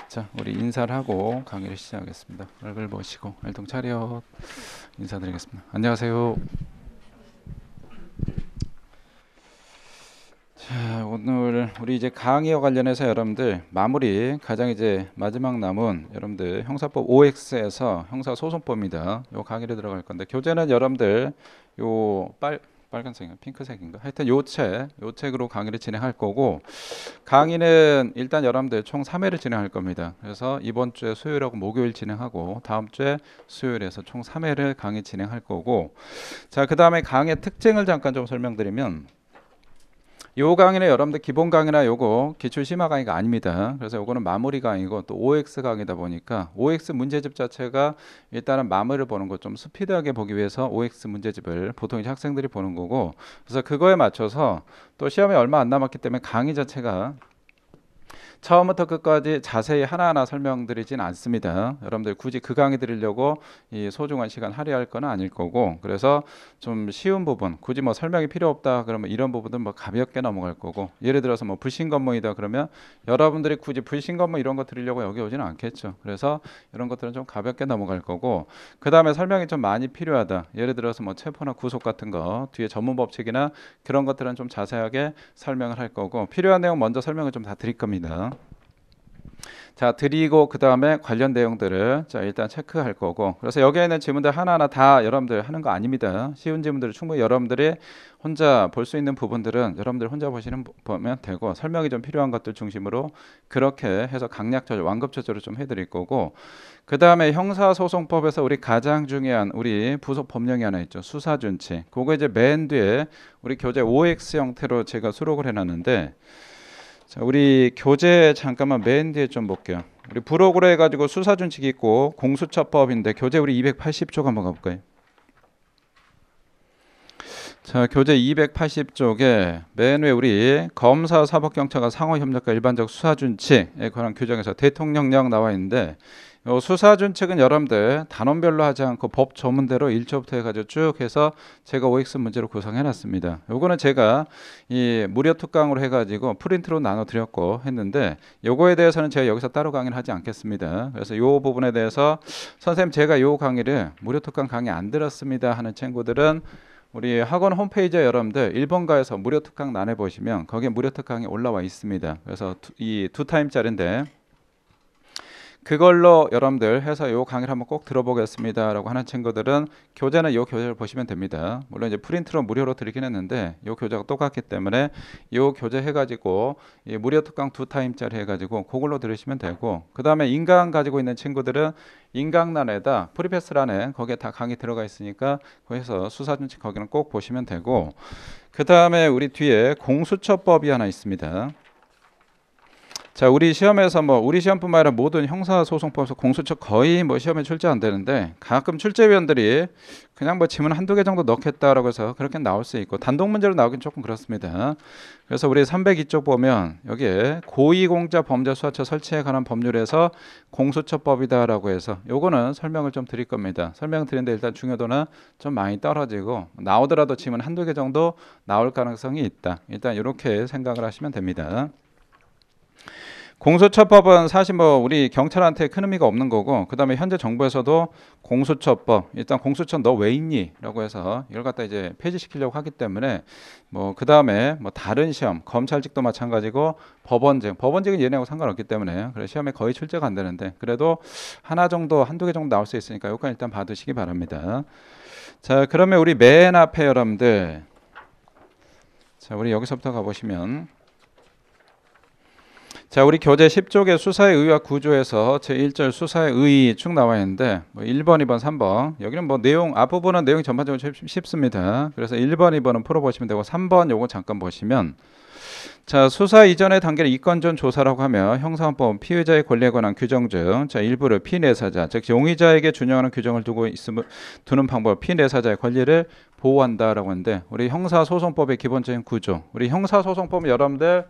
자, 우리 인사를 하고 강의를 시작하겠습니다. 얼굴 보시고 활동 차렷 인사드리겠습니다. 안녕하세요. 자, 오늘 우리 이제 강의와 관련해서 여러분들 마무리 가장 이제 마지막 남은 여러분들 형사법 OX에서 형사소송법입니다. 요 강의를 들어갈 건데 교재는 여러분들 요 빨간색인가 핑크색인가 하여튼 요 책으로 강의를 진행할 거고 강의는 일단 여러분들 총 3회를 진행할 겁니다. 그래서 이번 주에 수요일하고 목요일 진행하고 다음 주에 수요일에서 총 3회를 강의 진행할 거고 자, 그다음에 강의 특징을 잠깐 좀 설명드리면 요 강의는 여러분들 기본 강의나 요거 기출 심화 강의가 아닙니다. 그래서 요거는 마무리 강의고 또 OX 강의다 보니까 OX 문제집 자체가 일단은 마무리를 보는 거 좀 스피드하게 보기 위해서 OX 문제집을 보통 이제 학생들이 보는 거고 그래서 그거에 맞춰서 또 시험이 얼마 안 남았기 때문에 강의 자체가 처음부터 끝까지 자세히 하나하나 설명드리진 않습니다. 여러분들 굳이 그 강의 드리려고 이 소중한 시간 할애할 건 아닐 거고 그래서 좀 쉬운 부분 굳이 뭐 설명이 필요 없다 그러면 이런 부분은 뭐 가볍게 넘어갈 거고 예를 들어서 뭐 불신검문이다 그러면 여러분들이 굳이 불신검문 이런 거 드리려고 여기 오지는 않겠죠. 그래서 이런 것들은 좀 가볍게 넘어갈 거고 그 다음에 설명이 좀 많이 필요하다 예를 들어서 뭐 체포나 구속 같은 거 뒤에 전문 법칙이나 그런 것들은 좀 자세하게 설명을 할 거고 필요한 내용 먼저 설명을 좀 다 드릴 겁니다. 자, 드리고 그 다음에 관련 내용들을 자 일단 체크할 거고 그래서 여기에 있는 지문들 하나하나 다 여러분들 하는 거 아닙니다. 쉬운 지문들을 충분히 여러분들이 혼자 볼 수 있는 부분들은 여러분들 혼자 보면 되고 설명이 좀 필요한 것들 중심으로 그렇게 해서 강약 조절, 완급 조절을 좀 해드릴 거고 그 다음에 형사소송법에서 우리 가장 중요한 우리 부속 법령이 하나 있죠. 수사준치. 그거 이제 맨 뒤에 우리 교재 OX 형태로 제가 수록을 해놨는데 자, 우리 교재 잠깐만 맨 뒤에 좀 볼게요. 우리 부록으로 해가지고 수사준칙이 있고 공수처법인데 교재 우리 280쪽 한번 가볼까요? 자, 교재 280쪽에 맨 위에 우리 검사, 사법경찰과 상호협력과 일반적 수사준칙에 관한 규정에서 대통령령 나와 있는데 요 수사준칙은 여러분들 단원별로 하지 않고 법 조문대로 1조부터 해가지고 쭉 해서 제가 OX 문제로 구성해 놨습니다. 요거는 제가 이 무료 특강으로 해가지고 프린트로 나눠 드렸고 했는데 요거에 대해서는 제가 여기서 따로 강의를 하지 않겠습니다. 그래서 요 부분에 대해서 선생님 제가 요 강의를 무료 특강 강의 안 들었습니다 하는 친구들은 우리 학원 홈페이지에 여러분들 1번가에서 무료 특강 난해 보시면 거기에 무료 특강이 올라와 있습니다. 그래서 이 2타임짜리인데 그걸로 여러분들 해서 요 강의를 한번 꼭 들어보겠습니다 라고 하는 친구들은 교재는 요 교재를 보시면 됩니다. 물론 이제 프린트로 무료로 드리긴 했는데 요 교재가 똑같기 때문에 요 교재 해가지고 이 무료 특강 2타임짜리 해가지고 그걸로 들으시면 되고 그 다음에 인강 가지고 있는 친구들은 인강란에다 프리패스란에 거기에 다 강의 들어가 있으니까 거기서 수사준칙 거기는 꼭 보시면 되고 그 다음에 우리 뒤에 공수처법이 하나 있습니다. 자, 우리 시험에서 뭐 우리 시험뿐만 아니라 모든 형사소송법에서 공수처 거의 뭐 시험에 출제 안 되는데 가끔 출제위원들이 그냥 뭐 지문 한두 개 정도 넣겠다라고 해서 그렇게 나올 수 있고 단독 문제로 나오긴 조금 그렇습니다. 그래서 우리 302쪽 보면 여기에 고위공자 범죄 수사처 설치에 관한 법률에서 공수처법이다라고 해서 요거는 설명을 좀 드릴 겁니다. 설명 드리는데 일단 중요도는 좀 많이 떨어지고 나오더라도 지문 한두 개 정도 나올 가능성이 있다. 일단 이렇게 생각을 하시면 됩니다. 공수처법은 사실 뭐 우리 경찰한테 큰 의미가 없는 거고 그 다음에 현재 정부에서도 공수처법 일단 공수처 너 왜 있니? 라고 해서 이걸 갖다 이제 폐지시키려고 하기 때문에 뭐 그 다음에 뭐 다른 시험 검찰직도 마찬가지고 법원직은 얘네하고 상관없기 때문에 그래 시험에 거의 출제가 안 되는데 그래도 하나 정도 한두 개 정도 나올 수 있으니까 요건 일단 봐두시기 바랍니다. 자, 그러면 우리 맨 앞에 여러분들 자, 우리 여기서부터 가보시면 자, 우리 교재 10쪽에 수사의 의의와 구조에서 제1절 수사의 의의 쭉 나와 있는데 뭐 1번, 2번, 3번 여기는 뭐 내용 앞부분은 내용이 전반적으로 쉽습니다. 그래서 1번, 2번은 풀어보시면 되고 3번 요거 잠깐 보시면 자, 수사 이전의 단계를 이건전 조사라고 하며 형사헌법 피의자의 권리에 관한 규정 중 자, 일부를 피내사자 즉 용의자에게 준용하는 규정을 두는 방법 피내사자의 권리를 보호한다라고 하는데 우리 형사소송법의 기본적인 구조 우리 형사소송법은 여러분들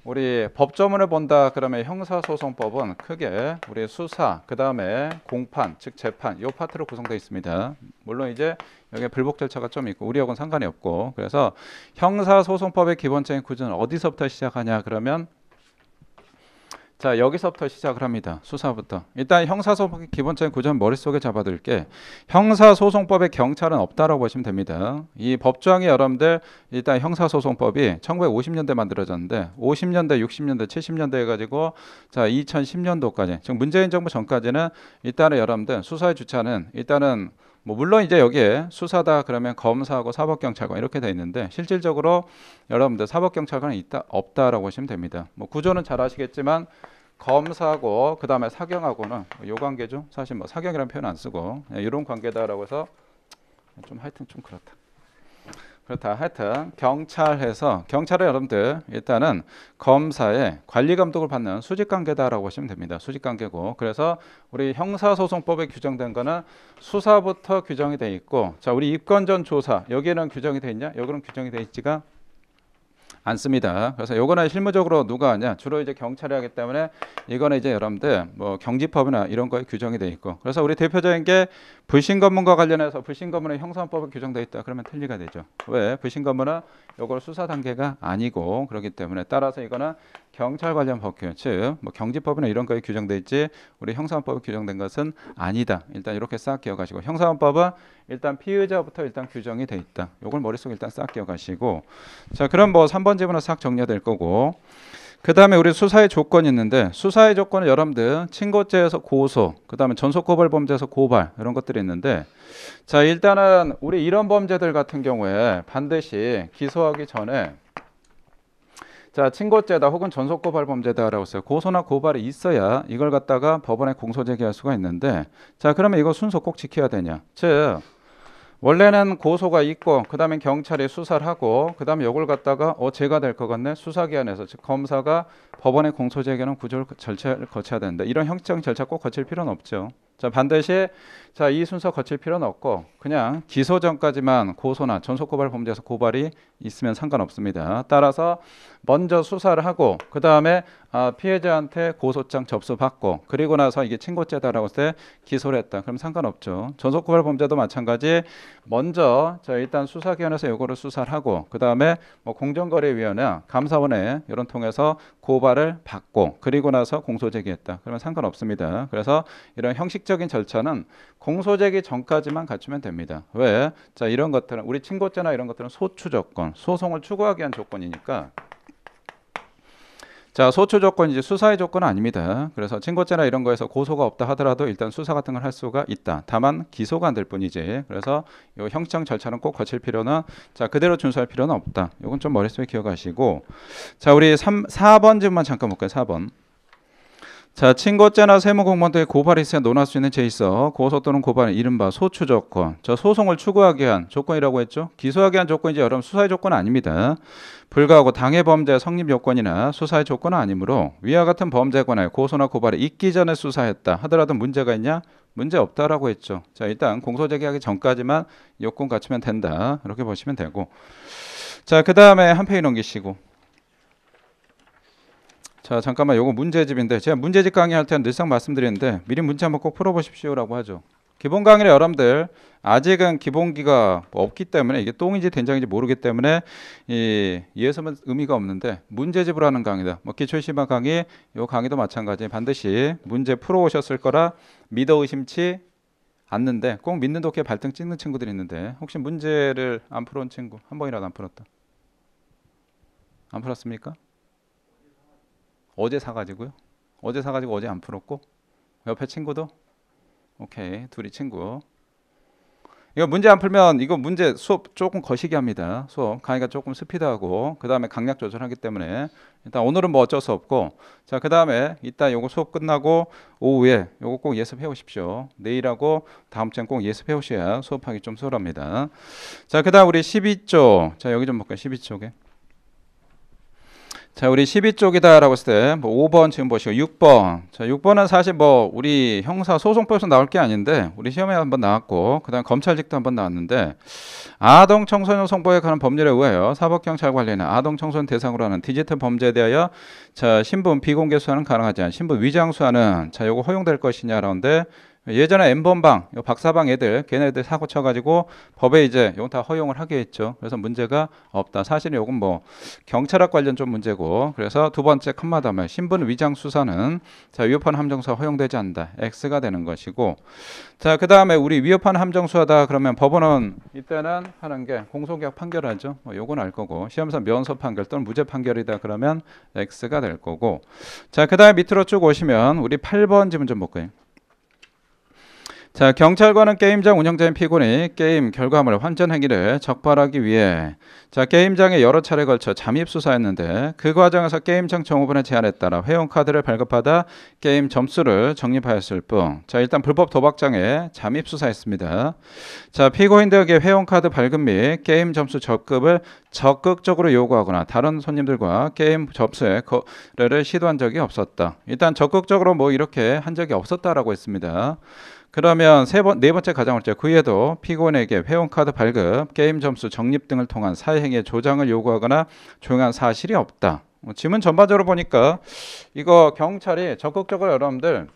우리 법조문을 본다 그러면 형사소송법은 크게 우리 수사 그 다음에 공판 즉 재판 이 파트로 구성되어 있습니다. 물론 이제 여기 불복 절차가 좀 있고 우리하고는 상관이 없고 그래서 형사소송법의 기본적인 구조는 어디서부터 시작하냐 그러면 자, 여기서부터 시작을 합니다. 수사부터. 일단 형사소송법의 기본적인 구조는 머릿속에 잡아둘게. 형사소송법에 경찰은 없다라고 보시면 됩니다. 이 법조항이 여러분들 일단 형사소송법이 1950년대 만들어졌는데 50년대, 60년대, 70년대 해가지고 자 2010년도까지 즉 문재인 정부 전까지는 일단은 여러분들 수사의 주체는 일단은 뭐 물론 이제 여기에 수사다 그러면 검사하고 사법경찰관 이렇게 돼 있는데 실질적으로 여러분들 사법경찰관은 있다 없다라고 보시면 됩니다. 뭐 구조는 잘 아시겠지만 검사하고 그 다음에 사경하고는 요 관계죠. 사실 뭐 사경이라는 표현 안 쓰고 이런 관계다라고 해서 좀 하여튼 좀 그렇다. 하여튼 경찰에서 경찰은 여러분들 일단은 검사의 관리 감독을 받는 수직 관계다라고 보시면 됩니다. 수직 관계고 그래서 우리 형사소송법에 규정된 거는 수사부터 규정이 돼 있고 자 우리 입건 전 조사 여기에는 규정이 돼 있냐? 여기는 규정이 돼 있지가 않습니다. 그래서 요거는 실무적으로 누가 하냐? 주로 이제 경찰이 하기 때문에 이거는 이제 여러분들 뭐 경지법이나 이런 거에 규정이 돼 있고 그래서 우리 대표적인 게 불신검문과 관련해서 불신검문은 형사법에 규정돼 있다. 그러면 틀리가 되죠. 왜? 불신검문은 요걸 수사 단계가 아니고 그렇기 때문에 따라서 이거는 경찰 관련 법규 즉 뭐 경지법이나 이런 거에 규정돼 있지 우리 형사법에 규정된 것은 아니다. 일단 이렇게 싹 기억하시고 형사법은 일단 피의자부터 일단 규정이 돼 있다. 요걸 머릿속에 일단 싹 기억하시고 자 그럼 뭐 3번 지문은 싹 정리가 될 거고 그 다음에 우리 수사의 조건이 있는데 수사의 조건은 여러분들 친고죄에서 고소 그 다음에 전속고발 범죄에서 고발 이런 것들이 있는데 자 일단은 우리 이런 범죄들 같은 경우에 반드시 기소하기 전에 자 친고죄다 혹은 전속고발 범죄다라고 써요. 고소나 고발이 있어야 이걸 갖다가 법원에 공소 제기할 수가 있는데 자 그러면 이거 순서 꼭 지켜야 되냐 즉 원래는 고소가 있고 그 다음에 경찰이 수사를 하고 그 다음에 이걸 갖다가 죄가 될 것 같네 수사기관에서 즉 검사가 법원에 공소 제기하는 구조를 절차를 거쳐야 되는데 이런 형식적인 절차 꼭 거칠 필요는 없죠. 자 반드시 자 이 순서 거칠 필요는 없고 그냥 기소 전까지만 고소나 전속고발 범죄에서 고발이 있으면 상관없습니다. 따라서 먼저 수사를 하고 그 다음에 피해자한테 고소장 접수받고 그리고 나서 이게 친고죄다라고 했을 때 기소를 했다. 그럼 상관없죠. 전속고발 범죄도 마찬가지 먼저 자 일단 수사기관에서 요거를 수사를 하고 그 다음에 뭐 공정거래위원회 감사원에 이런 통해서 고발을 받고 그리고 나서 공소제기했다. 그러면 상관없습니다. 그래서 이런 형식적인 절차는 공소제기 전까지만 갖추면 됩니다. 왜? 자 이런 것들은 우리 친고죄나 이런 것들은 소추 조건, 소송을 추구하기 위한 조건이니까 자 소추 조건이지 수사의 조건은 아닙니다. 그래서 친고죄나 이런 거에서 고소가 없다 하더라도 일단 수사 같은 걸 할 수가 있다. 다만 기소가 안 될 뿐이지. 그래서 이 형식적 절차는 꼭 거칠 필요는 자 그대로 준수할 필요는 없다. 이건 좀 머릿속에 기억하시고 자 우리 4번 질문만 잠깐 볼까요? 4번 자 친고죄나 세무공무원들의 고발이 있어야 논할 수 있는 죄 있어 고소 또는 고발은 이른바 소추 조건 저 소송을 추구하기 위한 조건이라고 했죠. 기소하기 위한 조건이지 여러분 수사의 조건은 아닙니다. 불구하고 당해 범죄 성립 요건이나 수사의 조건은 아니므로 위와 같은 범죄에 관하여 고소나 고발이 있기 전에 수사했다 하더라도 문제가 있냐? 문제 없다라고 했죠. 자 일단 공소제기하기 전까지만 요건 갖추면 된다 이렇게 보시면 되고 자 그 다음에 한 페이지 넘기시고 자 잠깐만 요거 문제집인데 제가 문제집 강의할 때는 늘상 말씀드리는데 미리 문제 한번 꼭 풀어보십시오라고 하죠. 기본 강의를 여러분들 아직은 기본기가 없기 때문에 이게 똥인지 된장인지 모르기 때문에 이해서는 의미가 없는데 문제집으로 하는 강의다. 뭐 기초시방 강의 요 강의도 마찬가지 반드시 문제 풀어오셨을 거라 믿어 의심치 않는데 꼭 믿는 독해 발등 찍는 친구들이 있는데 혹시 문제를 안 풀어온 친구 한 번이라도 안 풀었다. 안 풀었습니까? 어제 사가지고요. 어제 사가지고 어제 안 풀었고 옆에 친구도 오케이 둘이 친구. 이거 문제 안 풀면 이거 문제 수업 조금 거시기 합니다. 수업 강의가 조금 스피드하고 그 다음에 강약 조절하기 때문에 일단 오늘은 뭐 어쩔 수 없고 자 그 다음에 이따 요거 수업 끝나고 오후에 요거 꼭 예습해 오십시오. 내일하고 다음 주엔 꼭 예습해 오셔야 수업하기 좀 수월합니다. 자 그 다음 우리 12쪽 자 여기 좀 볼까요? 12쪽에 자 우리 12쪽이다라고 했을 때 뭐 5번 지금 보시고 6번 자 6번은 사실 뭐 우리 형사소송법에서 나올 게 아닌데 우리 시험에 한번 나왔고 그 다음 검찰직도 한번 나왔는데 아동 청소년 성보호에 관한 법률에 의하여 사법경찰 관리는 아동 청소년 대상으로 하는 디지털 범죄에 대하여 자 신분 비공개 수사는 가능하지 않은 신분 위장 수사는 자 요거 허용될 것이냐라는데 예전에 N번방, 박사방 애들, 걔네들 사고 쳐가지고 법에 이제 이건 다 허용을 하게 했죠. 그래서 문제가 없다. 사실은 이건 뭐 경찰학 관련 좀 문제고, 그래서 두 번째 컴마다면 신분 위장 수사는 자 위협한 함정수사 허용되지 않는다. X가 되는 것이고, 자 그 다음에 우리 위협한 함정수사다 그러면 법원은 이때는 하는 게 공소기각 판결하죠. 요건 알 거고, 시험사 면소 판결 또는 무죄 판결이다 그러면 X가 될 거고, 자 그 다음에 밑으로 쭉 오시면 우리 8번 지문 좀 볼까요? 자, 경찰관은 게임장 운영자인 피고인이 게임 결과물의 환전 행위를 적발하기 위해 자, 게임장에 여러 차례 걸쳐 잠입 수사했는데 그 과정에서 게임장 정보분의 제한에 따라 회원카드를 발급하다 게임 점수를 적립하였을 뿐. 자, 일단 불법 도박장에 잠입 수사했습니다. 자, 피고인들에게 회원카드 발급 및 게임 점수 적급을 적극적으로 요구하거나 다른 손님들과 게임 접수에 거래를 시도한 적이 없었다. 일단 적극적으로 뭐 이렇게 한 적이 없었다라고 했습니다. 그러면 네 번째 가정을죠. 그 외에도 피고인에게 회원카드 발급, 게임 점수 적립 등을 통한 사회행위의 조장을 요구하거나 조용한 사실이 없다. 지문 전반적으로 보니까 이거 경찰이 적극적으로 여러분들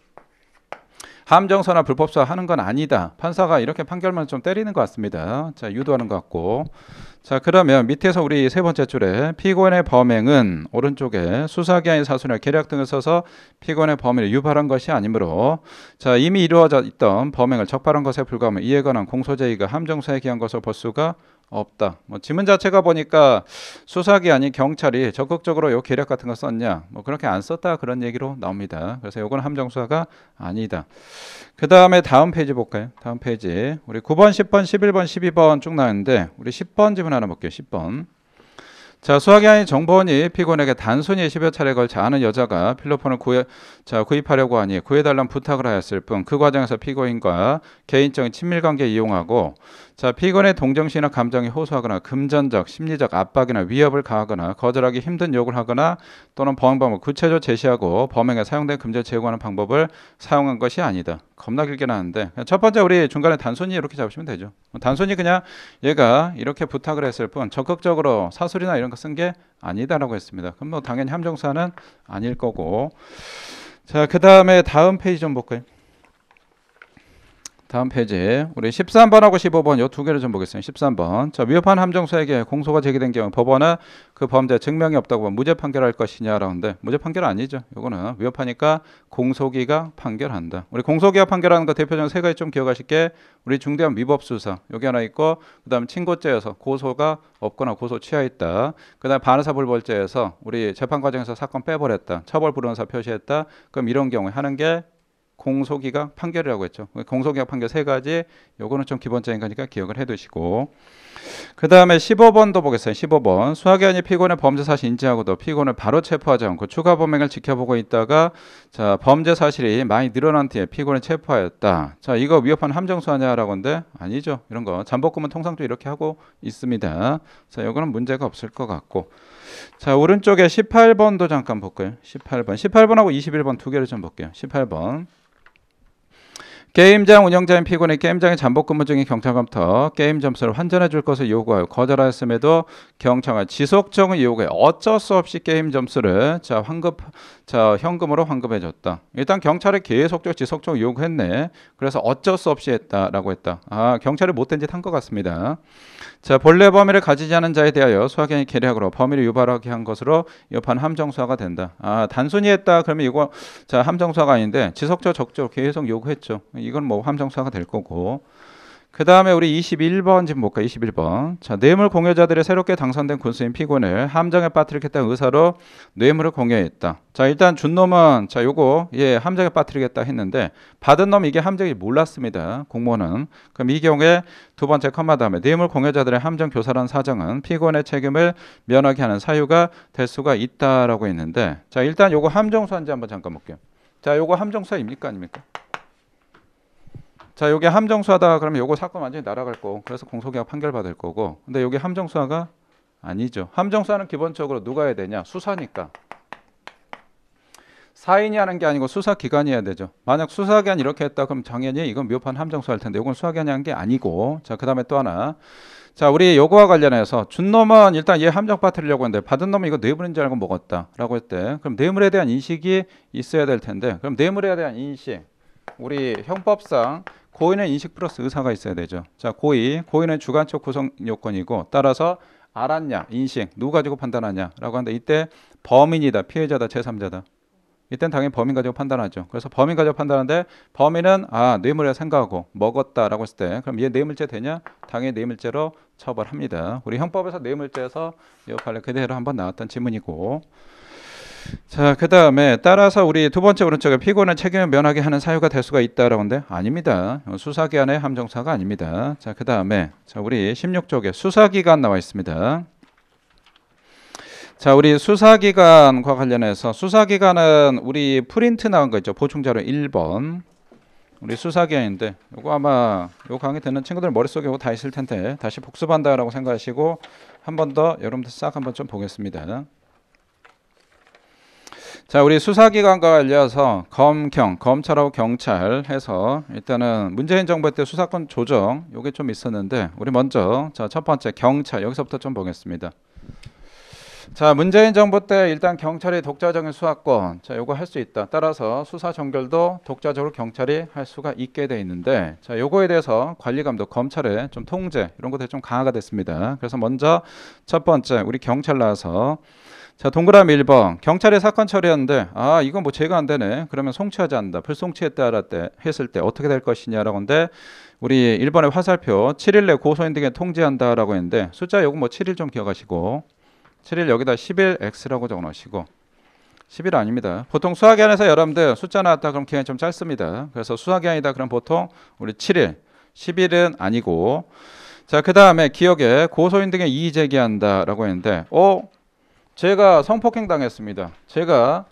함정수사나 불법수사 하는 건 아니다. 판사가 이렇게 판결만 좀 때리는 것 같습니다. 자, 유도하는 것 같고. 자, 그러면 밑에서 우리 세 번째 줄에 피고인의 범행은 오른쪽에 수사기한의 사수나 계략 등을 써서 피고인의 범위를 유발한 것이 아니므로 자, 이미 이루어져 있던 범행을 적발한 것에 불과하면 이에 관한 공소제의가 함정수사에 기한 것을 볼 수가 없다. 뭐 지문 자체가 보니까 수사기관이 경찰이 적극적으로 요 계략 같은 거 썼냐? 뭐 그렇게 안 썼다 그런 얘기로 나옵니다. 그래서 요건 함정수사가 아니다. 그 다음에 다음 페이지 볼까요? 다음 페이지 우리 9번, 10번, 11번, 12번 쭉 나왔는데 우리 10번 지문 하나 볼게요. 10번. 자, 수사기관이 정보원이 피고인에게 단순히 10여 차례 걸쳐 아는 여자가 필로폰을 구입하려고 하니 구해달라는 부탁을 하였을 뿐 그 과정에서 피고인과 개인적인 친밀관계 이용하고 자, 피고인의 동정심이나 감정이 호소하거나 금전적, 심리적 압박이나 위협을 가하거나 거절하기 힘든 요구를 하거나 또는 범행 방법 구체적으로 제시하고 범행에 사용된 금전을 제공하는 방법을 사용한 것이 아니다. 겁나 길게 나왔는데 첫 번째 우리 중간에 단순히 이렇게 잡으시면 되죠. 단순히 그냥 얘가 이렇게 부탁을 했을 뿐 적극적으로 사술이나 이런 거 쓴 게 아니다라고 했습니다. 그럼 뭐 당연히 함정수사는 아닐 거고. 자, 그 다음에 다음 페이지 좀 볼까요? 다음 페이지 우리 13번하고 15번 요 두 개를 좀 보겠습니다. 13번 자, 위협한 함정수사에게 공소가 제기된 경우 법원은 그 범죄 증명이 없다고 보면 무죄 판결할 것이냐라는데 무죄 판결 아니죠. 요거는 위협하니까 공소기가 판결한다. 우리 공소기가 판결하는 거 대표적인 세 가지 좀 기억하실 게 우리 중대한 위법 수사 여기 하나 있고 그 다음에 친고죄에서 고소가 없거나 고소 취하했다. 그 다음에 반의사 불벌죄에서 우리 재판 과정에서 사건 빼버렸다. 처벌 불응사 표시했다. 그럼 이런 경우에 하는 게 공소기각 판결이라고 했죠. 공소기각 판결 세 가지 요거는 좀 기본적인 거니까 기억을 해두시고 그 다음에 15번도 보겠어요. 15번 수사기관이 피고인의 범죄 사실 인지하고도 피고인을 바로 체포하지 않고 추가 범행을 지켜보고 있다가 자, 범죄 사실이 많이 늘어난 뒤에 피고인을 체포하였다. 자, 이거 위협한 함정수사냐라고 하는데 아니죠. 이런 거 잠복금은 통상적으로 이렇게 하고 있습니다. 자, 요거는 문제가 없을 것 같고 자, 오른쪽에 18번도 잠깐 볼까요? 18번하고 21번 두 개를 좀 볼게요. 18번 게임장 운영자인 피고인이 게임장에 잠복근무 중인 경찰관부터 게임 점수를 환전해 줄 것을 요구하여 거절하였음에도 경찰은 지속적인 요구에 어쩔 수 없이 게임 점수를 현금으로 환급해 줬다. 일단 경찰이 계속적으로 지속적으로 요구했네. 그래서 어쩔 수 없이 했다라고 했다. 아, 경찰이 못된 짓 한 것 같습니다. 자, 본래 범위를 가지지 않은 자에 대하여 수사기관이 계략으로 범위를 유발하게 한 것으로 위협한 함정수사가 된다. 아, 단순히 했다 그러면 이거 자, 함정수사가 아닌데 지속적으로 적극적으로 계속 요구했죠. 이건 뭐 함정수사가 될 거고. 그 다음에 우리 21번 지금 볼까? 21번. 자, 뇌물 공여자들의 새롭게 당선된 군수인 피고인을 함정에 빠뜨리겠다는 의사로 뇌물을 공여했다. 자, 일단 준 놈은 자, 요거 함정에 빠뜨리겠다 했는데 받은 놈 이게 함정이 몰랐습니다. 공무원은. 그럼 이 경우에 두 번째 컴마 다음에 뇌물 공여자들의 함정 교사라는 사정은 피고인의 책임을 면하게 하는 사유가 될 수가 있다라고 했는데 자, 일단 요거 함정수사인지 한번 잠깐 볼게요. 자, 요거 함정수사입니까 아닙니까? 자, 요게 함정수사다 그러면 요거 사건 완전히 날아갈 거고 그래서 공소기각 판결 받을 거고 근데 요게 함정수사가 아니죠. 함정수사는 기본적으로 누가 해야 되냐? 수사니까. 사인이 하는 게 아니고 수사기관이 해야 되죠. 만약 수사기관이 이렇게 했다 그럼 당연히 이건 위협한 함정수사일 텐데 요건 수사기관이 한 게 아니고 자, 그 다음에 또 하나 자, 우리 요거와 관련해서 준 놈은 일단 얘 함정 빠뜨리려고 했는데 받은 놈은 이거 뇌물인 줄 알고 먹었다 라고 했대. 그럼 뇌물에 대한 인식이 있어야 될 텐데 그럼 뇌물에 대한 인식 우리 형법상 고의는 인식 플러스 의사가 있어야 되죠. 자, 고의는 주관적 구성 요건이고 따라서 알았냐, 인식, 누구 가지고 판단하냐라고 하는데 이때 범인이다, 피해자다, 제3자다. 이땐 당연히 범인 가지고 판단하죠. 그래서 범인 가지고 판단하는데 범인은 뇌물이라 생각하고 먹었다라고 했을 때 그럼 얘 뇌물죄 되냐? 당연히 뇌물죄로 처벌합니다. 우리 형법에서 뇌물죄에서 이 판례 그대로 한번 나왔던 지문이고 자, 그 다음에 따라서 우리 두 번째 오른쪽에 피고는 책임을 면하게 하는 사유가 될 수가 있다라고 하는데 아닙니다. 수사기관의 함정사가 아닙니다. 자, 그 다음에 자, 우리 16쪽에 수사기관 나와 있습니다. 자, 우리 수사기관과 관련해서 수사기관은 우리 프린트 나온 거 있죠. 보충자료 1번. 우리 수사기관인데 요거 아마 요 강의 듣는 친구들 머릿속에 요거 다 있을 텐데 다시 복습한다라고 생각하시고 한 번 더 여러분들 싹 한번 좀 보겠습니다. 자, 우리 수사기관과 관련해서 검찰하고 경찰 해서 일단은 문재인 정부 때 수사권 조정 요게 좀 있었는데 우리 먼저 자, 첫 번째 경찰 여기서부터 좀 보겠습니다. 자, 문재인 정부 때 일단 경찰이 독자적인 수사권 자, 요거 할 수 있다. 따라서 수사 종결도 독자적으로 경찰이 할 수가 있게 돼 있는데 자, 요거에 대해서 관리 감독 검찰의 좀 통제 이런 것들이 좀 강화가 됐습니다. 그래서 먼저 첫 번째 우리 경찰 나와서 자, 동그라미 1번 경찰이 사건 처리하는데 이건 뭐 제가 안 되네. 그러면 송치하지 않는다. 불송치했다 했을 때 어떻게 될 것이냐라고 하는데 우리 1번의 화살표 7일 내 고소인 등에 통지한다라고 했는데 숫자 요거 뭐 7일 좀 기억하시고 7일 여기다 11x라고 적어 놓으시고 10일 아닙니다. 보통 수사기관에서 여러분들 숫자 나왔다 그럼 기간이 좀 짧습니다. 그래서 수사기관이다 그럼 보통 우리 7일 10일은 아니고 자, 그 다음에 기억에 고소인 등의 이의 제기한다라고 했는데 제가 성폭행 당했습니다. 제가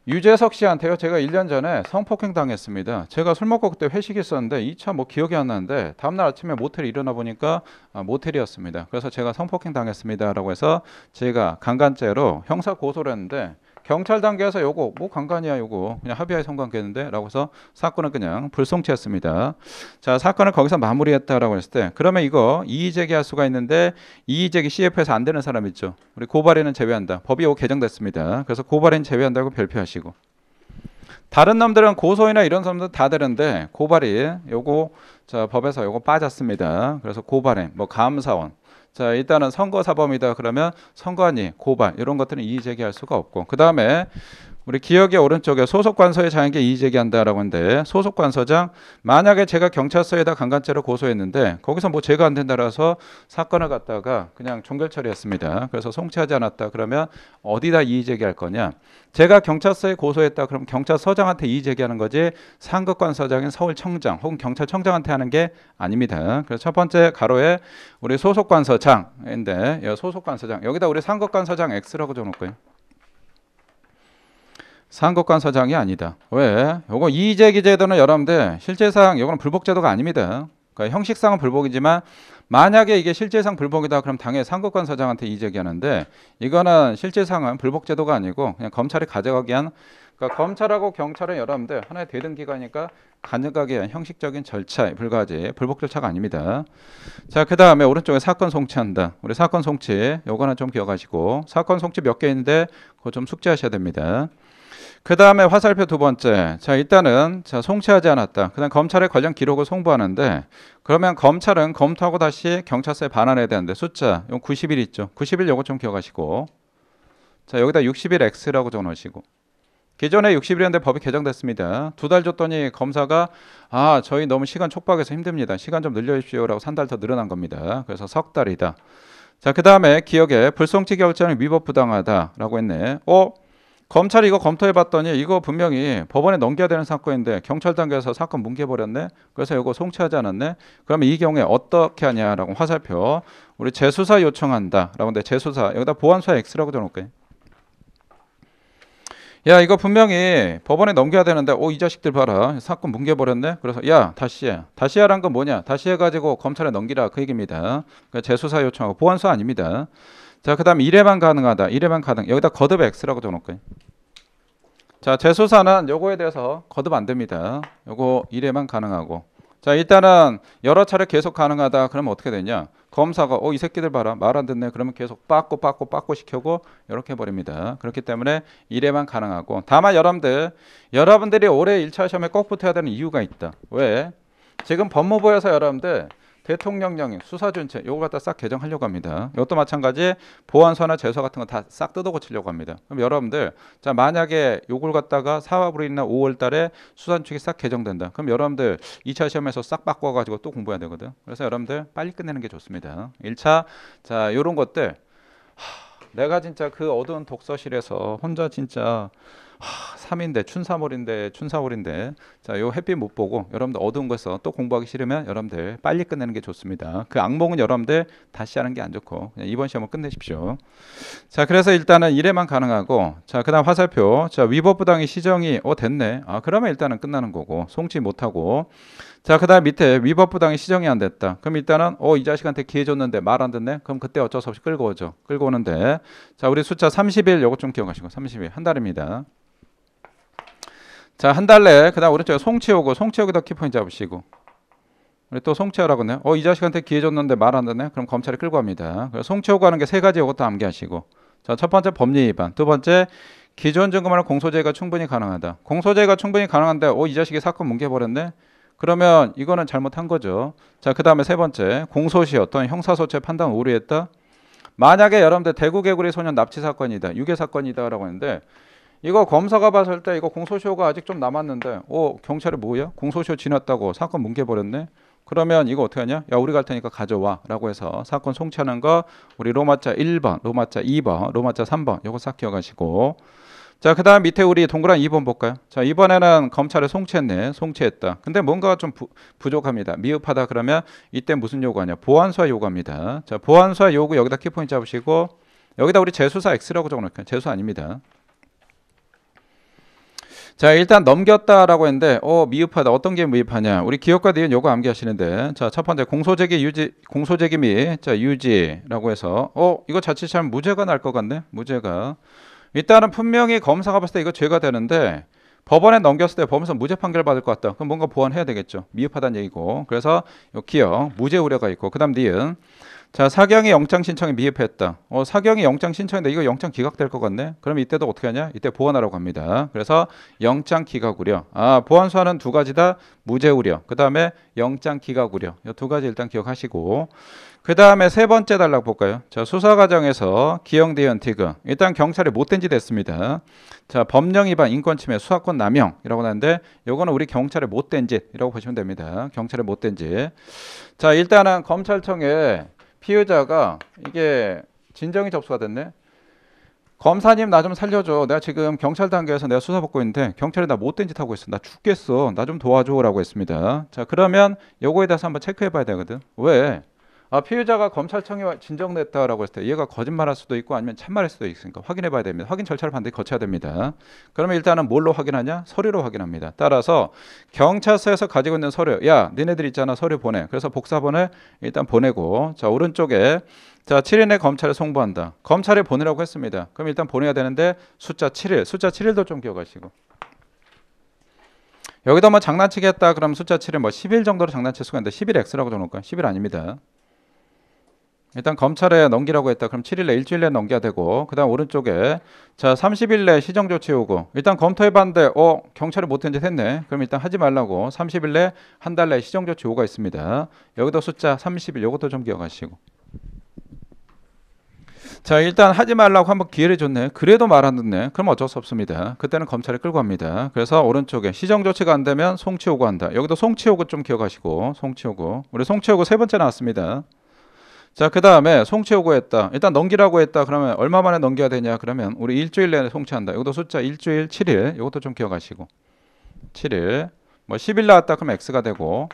유재석 씨한테요. 제가 1년 전에 성폭행 당했습니다. 제가 술 먹고 그때 회식했었는데 2차 뭐 기억이 안 나는데 다음날 아침에 모텔에 일어나 보니까 모텔이었습니다. 그래서 제가 성폭행 당했습니다라고 해서 제가 강간죄로 형사 고소를 했는데 경찰 단계에서 요거 뭐 강간이야 요거 그냥 합의하에 성관계인데 라고 해서 사건은 그냥 불송치했습니다. 자, 사건을 거기서 마무리했다라고 했을 때 그러면 이거 이의제기할 수가 있는데 이의제기 CF에서 안 되는 사람 있죠. 우리 고발인은 제외한다. 법이 요거 개정됐습니다. 그래서 고발인 제외한다고 별표하시고 다른 놈들은 고소인이나 이런 사람들 다 되는데 고발인 요거 자, 법에서 요거 빠졌습니다. 그래서 고발인 뭐 감사원 자, 일단은 선거사범이다 그러면 선관위, 고발 이런 것들은 이의제기할 수가 없고 그 다음에 우리 기억의 오른쪽에 소속관서의 장에게 이의제기한다라고 하는데 소속관서장 만약에 제가 경찰서에다 강간죄로 고소했는데 거기서 뭐 죄가 안 된다라서 사건을 갖다가 그냥 종결 처리했습니다. 그래서 송치하지 않았다 그러면 어디다 이의제기할 거냐 제가 경찰서에 고소했다 그럼 경찰서장한테 이의제기하는 거지 상급관서장인 서울청장 혹은 경찰청장한테 하는 게 아닙니다. 그래서 첫 번째 가로에 우리 소속관서장인데 소속관서장 여기다 우리 상급관서장 X라고 적어놓을 거예요. 상급관서장이 아니다. 왜? 요거 이의제기 제도는 여러분들 실제상 요거는 불복제도가 아닙니다. 그러니까 형식상은 불복이지만 만약에 이게 실제상 불복이다 그럼 당연히 상급관서장한테 이의제기하는데 이거는 실제상은 불복제도가 아니고 그냥 검찰이 가져가기 위한 그러니까 검찰하고 경찰은 여러분들 하나의 대등기관이니까 가져가기 위한 형식적인 절차에 불과하지 불복 절차가 아닙니다. 자, 그 다음에 오른쪽에 사건 송치한다. 우리 사건 송치 요거는 좀 기억하시고 사건 송치 몇 개 있는데 그거 좀 숙지하셔야 됩니다. 그 다음에 화살표 두 번째. 자, 일단은 자, 송치하지 않았다. 그다음 검찰에 관련 기록을 송부하는데 그러면 검찰은 검토하고 다시 경찰서에 반환해야 되는데 숫자 요 90일 있죠. 90일 요거 좀 기억하시고 자, 여기다 60일X라고 적어 놓으시고 기존에 60일이었는데 법이 개정됐습니다. 2달 줬더니 검사가 저희 너무 시간 촉박해서 힘듭니다. 시간 좀 늘려주십시오라고 3달 더 늘어난 겁니다. 그래서 석 달이다. 자, 그 다음에 기억에 불송치 결정이 위법 부당하다라고 했네. 검찰이 이거 검토해봤더니 이거 분명히 법원에 넘겨야 되는 사건인데 경찰 단계에서 사건 뭉개버렸네. 그래서 이거 송치하지 않았네. 그러면 이 경우에 어떻게 하냐라고 화살표 우리 재수사 요청한다라고 하는데 재수사 여기다 보안수사 X라고 적어놓을게요. 야, 이거 분명히 법원에 넘겨야 되는데 이 자식들 봐라 사건 뭉개버렸네. 그래서 야 다시 하란 건 뭐냐 다시 해가지고 검찰에 넘기라 그 얘기입니다. 그러니까 재수사 요청하고 보안수사 아닙니다. 자, 그 다음 1회만 가능하다. 1회만 가능. 여기다 거듭 X라고 적어놓을게요. 자, 재수사는 요거에 대해서 거듭 안 됩니다. 요거 1회만 가능하고. 자, 일단은 여러 차례 계속 가능하다. 그러면 어떻게 되냐? 검사가 이 새끼들 봐라 말 안 듣네 그러면 계속 빠꾸 시켜고 이렇게 해버립니다. 그렇기 때문에 이래만 가능하고 다만 여러분들이 올해 1차 시험에 꼭 붙어야 되는 이유가 있다. 왜? 지금 법무부에서 여러분들 대통령령이 수사준체 요거 갖다 싹 개정하려고 합니다. 이것도 마찬가지 보안서나 재수 같은 거 다 싹 뜯어 고치려고 합니다. 그럼 여러분들 자 만약에 요걸 갖다가 4월 있나 5월 달에 수사준칙이 싹 개정된다. 그럼 여러분들 2차 시험에서 싹 바꿔가지고 또 공부해야 되거든. 그래서 여러분들 빨리 끝내는 게 좋습니다. 1차 자 요런 것들 내가 진짜 그 어두운 독서실에서 혼자 진짜 3인데 춘사월인데 자, 요 햇빛 못 보고 여러분들 어두운 거에서 또 공부하기 싫으면 여러분들 빨리 끝내는 게 좋습니다. 그 악몽은 여러분들 다시 하는 게 안 좋고 그냥 이번 시험은 끝내십시오. 자, 그래서 일단은 이래만 가능하고 자, 그다음 화살표. 자, 위법부당의 시정이 됐네. 그러면 일단은 끝나는 거고 송치 못 하고 자, 그다음 밑에 위법부당의 시정이 안 됐다. 그럼 일단은 이 자식한테 기회 줬는데 말 안 듣네. 그럼 그때 어쩔 수 없이 끌고 오죠. 끌고 오는데 자, 우리 숫자 30일 요거 좀 기억하시고 30일 한 달입니다. 자, 한 달 내에 그다음 오른쪽에 송치오기다 키포인트 잡으시고 우리 또 송치하라고 했네요. 이 자식한테 기회 줬는데 말 안 듣네. 그럼 검찰이 끌고 갑니다. 그래서 송치오고 하는 게 세 가지 이것도 암기하시고 자, 첫 번째 법리 위반, 두 번째 기존 증거만을 공소제기가 충분히 가능하다. 공소제기가 충분히 가능한데 이 자식이 사건 뭉개버렸네. 그러면 이거는 잘못한 거죠. 자, 그 다음에 세 번째 공소시 어떤 형사소체 판단 오류했다. 만약에 여러분들 대구 개구리 소년 납치 사건이다, 유괴 사건이다라고 했는데 이거 검사가 봤을 때 이거 공소시효가 아직 좀 남았는데 경찰이 뭐야? 공소시효 지났다고 사건 뭉개버렸네? 그러면 이거 어떻게 하냐? 야, 우리 갈 테니까 가져와 라고 해서 사건 송치하는 거 우리 로마자 1번, 로마자 2번, 로마자 3번 요거 싹 기억하시고 자, 그 다음 밑에 우리 동그란 2번 볼까요? 자, 이번에는 검찰에 송치했다. 근데 뭔가가 좀 부족합니다. 미흡하다 그러면 이때 무슨 요구하냐? 보안수사 요구합니다. 자, 보안수사 요구 여기다 키포인트 잡으시고 여기다 우리 재수사 X라고 적어놓을게요. 재수 아닙니다. 자, 일단 넘겼다라고 했는데 미흡하다. 어떤 게 미흡하냐? 우리 기억과 니은 요거 암기하시는데 자, 첫 번째 공소제기 및 자, 유지라고 해서 이거 자칫하면 무죄가 날 것 같네. 무죄가. 일단은 분명히 검사가 봤을 때 이거 죄가 되는데 법원에 넘겼을 때 법원에서 무죄 판결 받을 것 같다. 그럼 뭔가 보완해야 되겠죠. 미흡하다는 얘기고. 그래서 요 기억 무죄 우려가 있고 그다음 니은 자, 사경이 영장 신청이 미흡했다. 사경이 영장 신청인데 이거 영장 기각될 것 같네. 그럼 이때도 어떻게 하냐? 이때 보완하라고 합니다. 그래서 영장 기각 우려. 보완 수하는 두 가지다. 무죄 우려. 그다음에 영장 기각 우려. 이 두 가지 일단 기억하시고 그다음에 세 번째 단락 볼까요? 자, 수사 과정에서 기형대연 티그. 일단 경찰이 못된 짓 했습니다. 자, 법령 위반, 인권 침해, 수사권 남용이라고 하는데 요거는 우리 경찰의 못된 짓이라고 보시면 됩니다. 경찰의 못된 짓. 자, 일단은 검찰청에 피의자가 이게 진정이 접수가 됐네. 검사님 나 좀 살려줘. 내가 지금 경찰 단계에서 내가 수사 받고 있는데 경찰이 나 못된 짓 하고 있어. 나 죽겠어. 나 좀 도와줘 라고 했습니다. 자, 그러면 요거에 대해서 한번 체크해 봐야 되거든. 왜? 피의자가 검찰청에 진정됐다라고 했을 때 얘가 거짓말할 수도 있고 아니면 참말할 수도 있으니까 확인해 봐야 됩니다. 확인 절차를 반드시 거쳐야 됩니다. 그러면 일단은 뭘로 확인하냐? 서류로 확인합니다. 따라서 경찰서에서 가지고 있는 서류, 야 니네들 있잖아 서류 보내. 그래서 복사본을 일단 보내고 자, 오른쪽에 자, 7일 내 검찰에 송부한다. 검찰에 보내라고 했습니다. 그럼 일단 보내야 되는데 숫자 7일도 좀 기억하시고 여기다 뭐 장난치겠다 그럼 숫자 7일 뭐 10일 정도로 장난칠 수가 있는데 10일 X라고 적어놓을까요? 10일 아닙니다. 일단 검찰에 넘기라고 했다. 그럼 7일 내 일주일 내에 넘겨야 되고 그다음 오른쪽에 자, 30일 내 시정조치 요구. 일단 검토해봤는데 경찰이 못한 짓 했네. 그럼 일단 하지 말라고 30일 내 한 달 내 시정조치 요구가 있습니다. 여기도 숫자 30일 요것도 좀 기억하시고 자, 일단 하지 말라고 한번 기회를 줬네. 그래도 말 안 듣네. 그럼 어쩔 수 없습니다. 그때는 검찰에 끌고 갑니다. 그래서 오른쪽에 시정조치가 안 되면 송치요구 한다. 여기도 송치요구 좀 기억하시고 송치요구. 우리 송치요구 세 번째 나왔습니다. 자, 그 다음에 송치요구 했다. 일단 넘기라고 했다. 그러면 얼마 만에 넘겨야 되냐? 그러면 우리 일주일 내에 송치한다. 이것도 숫자 일주일 7일. 이것도 좀 기억하시고 7일. 뭐 10일 나왔다. 그럼 X가 되고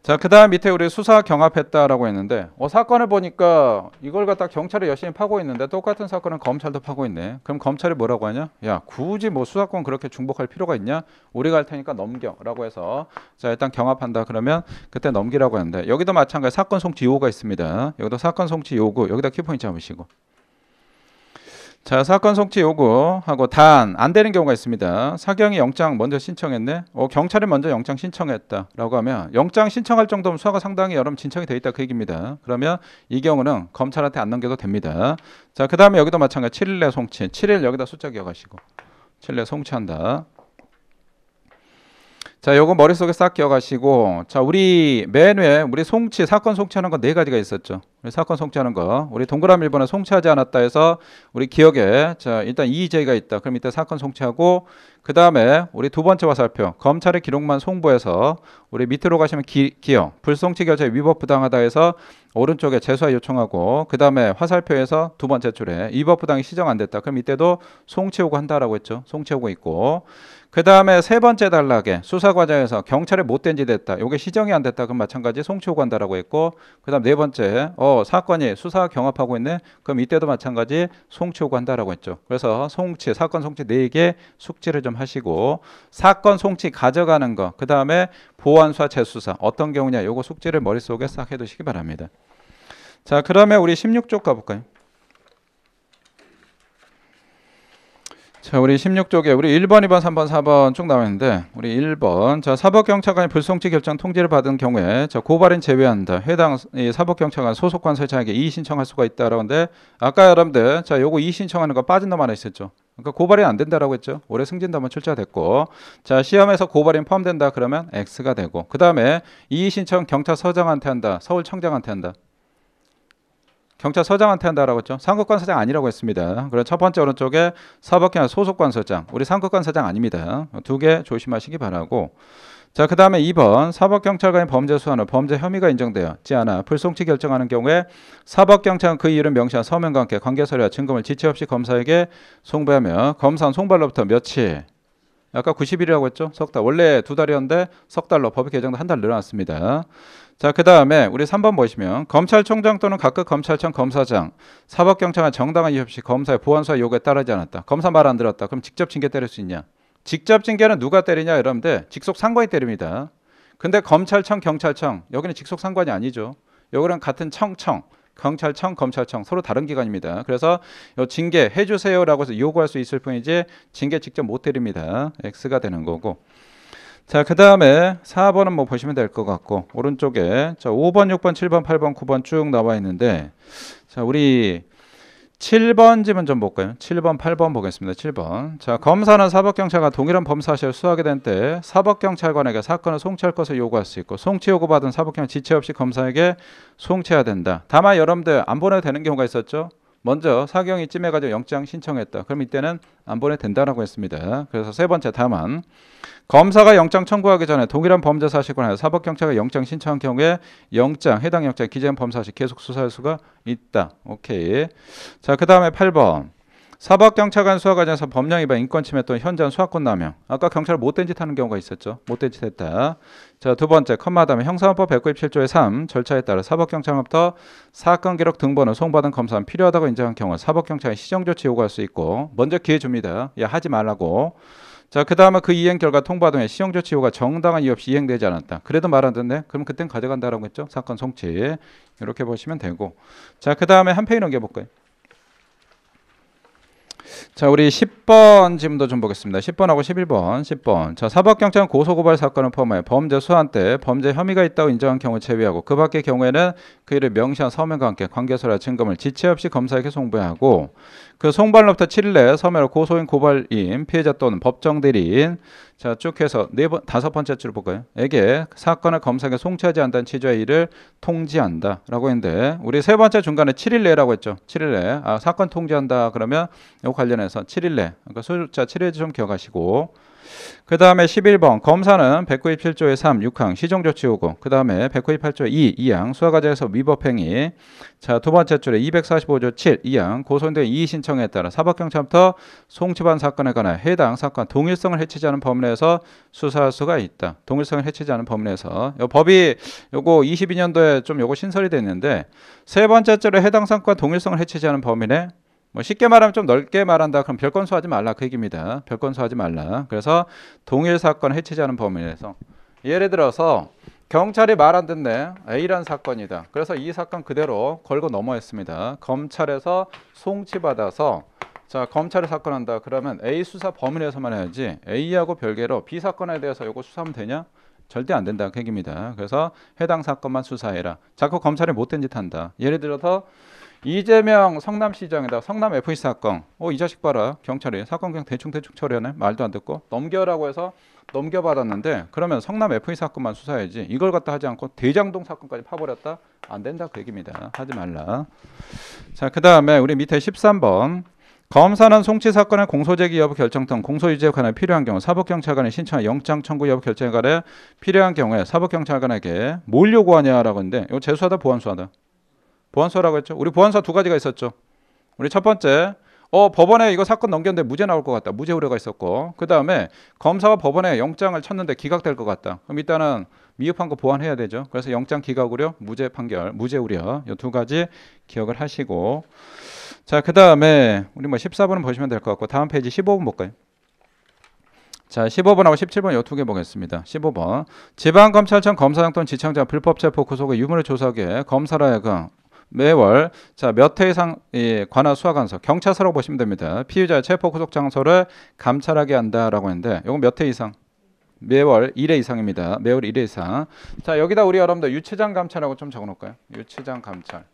자, 그 다음 밑에 우리 수사 경합했다라고 했는데 사건을 보니까 이걸 갖다 경찰이 열심히 파고 있는데 똑같은 사건은 검찰도 파고 있네. 그럼 검찰이 뭐라고 하냐? 야, 굳이 뭐 수사권 그렇게 중복할 필요가 있냐? 우리가 할 테니까 넘겨 라고 해서 자, 일단 경합한다. 그러면 그때 넘기라고 했는데 여기도 마찬가지 사건 송치 요구가 있습니다. 여기도 사건 송치 요구 여기다 키포인트 잡으시고 자, 사건 송치 요구하고 단 안 되는 경우가 있습니다. 사경이 영장 먼저 신청했네. 경찰이 먼저 영장 신청했다라고 하면 영장 신청할 정도면 수사가 상당히 여러분 진척이 돼 있다 그 얘기입니다. 그러면 이 경우는 검찰한테 안 넘겨도 됩니다. 자, 그다음에 여기도 마찬가지 7일 내 송치. 7일 여기다 숫자 기억하시고 7일 내 송치한다. 자, 요거 머릿속에 싹 기억하시고, 자, 우리 맨 위에 우리 송치, 사건 송치하는 거 네 가지가 있었죠. 우리 사건 송치하는 거, 우리 동그라미 1번에 송치하지 않았다 해서 우리 기억에, 자, 일단 이의제가 있다. 그럼 이때 사건 송치하고, 그 다음에 우리 두 번째 화살표, 검찰의 기록만 송부해서 우리 밑으로 가시면 기억, 불송치 결제 위법 부당하다 해서 오른쪽에 재수하 요청하고, 그 다음에 화살표에서 두 번째 줄에 위법 부당이 시정 안 됐다. 그럼 이때도 송치 요구 한다라고 했죠. 송치 요구 있고, 그 다음에 세 번째 단락에 수사 과정에서 경찰에 못된 짓 했다. 요게 시정이 안 됐다. 그럼 마찬가지 송치 요구한다라고 했고, 그 다음 네 번째 사건이 수사 경합하고 있네. 그럼 이때도 마찬가지 송치 요구한다라고 했죠. 그래서 송치, 사건 송치 4개 숙지를 좀 하시고, 사건 송치 가져가는 거, 그 다음에 보완 수사 재수사 어떤 경우냐 요거 숙지를 머릿속에 싹 해두시기 바랍니다. 자, 그러면 우리 16쪽 가볼까요? 자, 우리 16쪽에 우리 1번, 2번, 3번, 4번 쭉 나와 있는데 우리 1번 자, 사법경찰관이 불송치 결정 통지를 받은 경우에 자, 고발인 제외한다. 해당 이 사법경찰관 소속관 설치하게 이의 신청할 수가 있다라고 하는데 아까 여러분들 자, 요거 이의 신청하는 거 빠진 놈 하나 있었죠. 그러니까 고발인 안 된다라고 했죠. 올해 승진담은 출제됐고 자, 시험에서 고발인 포함된다 그러면 X가 되고 그 다음에 이의 신청 경찰서장한테 한다. 서울청장한테 한다. 경찰서장한테 한다라고 했죠. 상급관서장 아니라고 했습니다. 그럼 첫 번째 오른쪽에 사법경찰 소속관서장. 우리 상급관서장 아닙니다. 두 개 조심하시기 바라고. 자, 그 다음에 2번 사법경찰관이 범죄 수환 후 범죄 혐의가 인정되었지 않아 불송치 결정하는 경우에 사법경찰은 그 이유를 명시한 서면과 함께 관계서류와 증거물 지체 없이 검사에게 송부하며 검사는 송발로부터 며칠 아까 90일이라고 했죠. 석 달. 원래 2달이었는데 석 달로 법이 개정도 한 달 늘어났습니다. 자, 그 다음에 우리 3번 보시면 검찰총장 또는 각급 검찰청 검사장 사법경찰관 정당한 이유 없이 검사의 보완수사 요구에 따르지 않았다. 검사 말 안 들었다. 그럼 직접 징계 때릴 수 있냐? 직접 징계는 누가 때리냐 여러분들 직속 상관이 때립니다. 근데 검찰청 경찰청 여기는 직속 상관이 아니죠. 여기는 같은 청청 경찰청 검찰청 서로 다른 기관입니다. 그래서 요 징계 해주세요라고 해서 요구할 수 있을 뿐이지 징계 직접 못 때립니다. X가 되는 거고. 자, 그 다음에 4번은 뭐 보시면 될 것 같고 오른쪽에 자 5번, 6번, 7번, 8번, 9번 쭉 나와 있는데 자, 우리 7번 지문 좀 볼까요? 7번, 8번 보겠습니다. 7번. 자, 검사는 사법경찰관 동일한 범사 사실을 수하게 된 때 사법경찰관에게 사건을 송치할 것을 요구할 수 있고 송치 요구받은 사법경찰 지체 없이 검사에게 송치해야 된다. 다만 여러분들 안 보내도 되는 경우가 있었죠. 먼저 사경이 찜해가지고 영장 신청했다. 그럼 이때는 안 보내도 된다라고 했습니다. 그래서 세 번째 다만 검사가 영장 청구하기 전에 동일한 범죄 사실과 하여 사법경찰가 영장 신청한 경우에 해당 영장 기재한 범죄 사실 계속 수사할 수가 있다. 오케이. 자, 그 다음에 8번. 사법경찰관 수사 과정에서 법령 위반, 인권 침해 또는 현저한 수사권 남용. 아까 경찰 못된 짓 하는 경우가 있었죠. 못된 짓 했다. 자, 두 번째 컴마 다음에 형사범법 197조의 3 절차에 따라 사법경찰로부터 사건 기록 등본을 송받은 검사는 필요하다고 인정한 경우 사법경찰이 시정조치 요구할 수 있고 먼저 기회 줍니다. 야, 하지 말라고. 자, 그 다음에 그 이행 결과 통과 등의 시정조치 요구가 정당한 이유 없이 이행되지 않았다. 그래도 말 안 듣네? 그럼 그땐 가져간다라고 했죠. 사건 송치. 이렇게 보시면 되고. 자, 그 다음에 한 페이지 넘겨볼까요? 자, 우리 10번 지문도 좀 보겠습니다. 10번하고 11번. 10번. 자, 사법경찰은 고소고발 사건을 포함하여 범죄 수환 때 범죄 혐의가 있다고 인정한 경우 제외하고 그 밖의 경우에는 그 일을 명시한 서면과 함께 관계서류와 증거물 지체 없이 검사에게 송부해야 하고 그 송발로부터 7일 내에 서면으로 고소인 고발인 피해자 또는 법정 대리인 자, 쭉 해서 다섯 번째 줄을 볼까요? 에게 사건을 검사에게 송치하지 않다는 취지의 일을 통지한다 라고 했는데 우리 세 번째 중간에 7일 내라고 했죠. 7일 내. 아, 사건 통지한다 그러면 이거 관련해서 7일 내. 그러니까 숫자 7일 좀 기억하시고 그 다음에 11번 검사는 197조의 3, 6항 시정조치 요구 그 다음에 198조의 2, 2항 수사과정에서 위법행위 자, 두 번째 줄에 245조 7, 2항 고소인 등 이의 신청에 따라 사법경찰부터 송치받은 사건에 관하여 해당 사건 동일성을 해치지 않은 범위 내에서 수사할 수가 있다. 동일성을 해치지 않은 범위 내에서 법이 요거 22년도에 좀 요거 신설이 됐는데 세 번째 줄에 해당 사건 동일성을 해치지 않은 범위 내 뭐 쉽게 말하면 좀 넓게 말한다. 그럼 별건수하지 말라 그 얘기입니다. 별건수하지 말라. 그래서 동일 사건 해치지 않은 범위 내에서 예를 들어서 경찰이 말 안 듣네. A라는 사건이다. 그래서 이 사건 그대로 걸고 넘어했습니다. 검찰에서 송치받아서 자, 검찰이 사건한다. 그러면 A 수사 범위 내에서만 해야지 A하고 별개로 B 사건에 대해서 요거 수사하면 되냐? 절대 안 된다. 그 얘기입니다. 그래서 해당 사건만 수사해라. 자꾸 검찰이 못된 짓 한다. 예를 들어서 이재명 성남시장에다 성남 FC 사건. 이 자식 봐라. 경찰이 사건 그냥 대충 처리하네. 말도 안 듣고 넘겨라고 해서 넘겨받았는데 그러면 성남 FC 사건만 수사해야지. 이걸 갖다 하지 않고 대장동 사건까지 파버렸다. 안 된다. 그 얘기입니다. 하지 말라. 자, 그 다음에 우리 밑에 13번. 검사는 송치 사건의 공소제기 여부 결정 등 공소유지에 관해 필요한 경우 사법경찰관이 신청한 영장 청구 여부 결정에 관해 필요한 경우에 사법경찰관에게 뭘 요구하냐라고 했는데 이거 재수하다 보완수하다. 보완수라고 했죠. 우리 보완수 두 가지가 있었죠. 우리 첫 번째 법원에 이거 사건 넘겼는데 무죄 나올 것 같다. 무죄 우려가 있었고 그 다음에 검사가 법원에 영장을 쳤는데 기각될 것 같다. 그럼 일단은 미흡한 거 보완해야 되죠. 그래서 영장 기각 우려, 무죄 판결, 무죄 우려 이 두 가지 기억을 하시고 자, 그 다음에 우리 14번은 보시면 될 것 같고 다음 페이지 15번 볼까요? 자, 15번하고 17번 이 두 개 보겠습니다. 15번 지방검찰청 검사장 또는 지청장 불법 체포 구속의 유무를 조사하기 위해 검사라 하여금 매월 몇 회 이상 관할 수사관서 경찰서라고 보시면 됩니다. 피의자의 체포 구속 장소를 감찰하게 한다라고 했는데 이건 몇 회 이상? 매월 1회 이상입니다. 매월 1회 이상. 자, 여기다 우리 여러분들 유치장 감찰하고 좀 적어놓을까요? 유치장 감찰.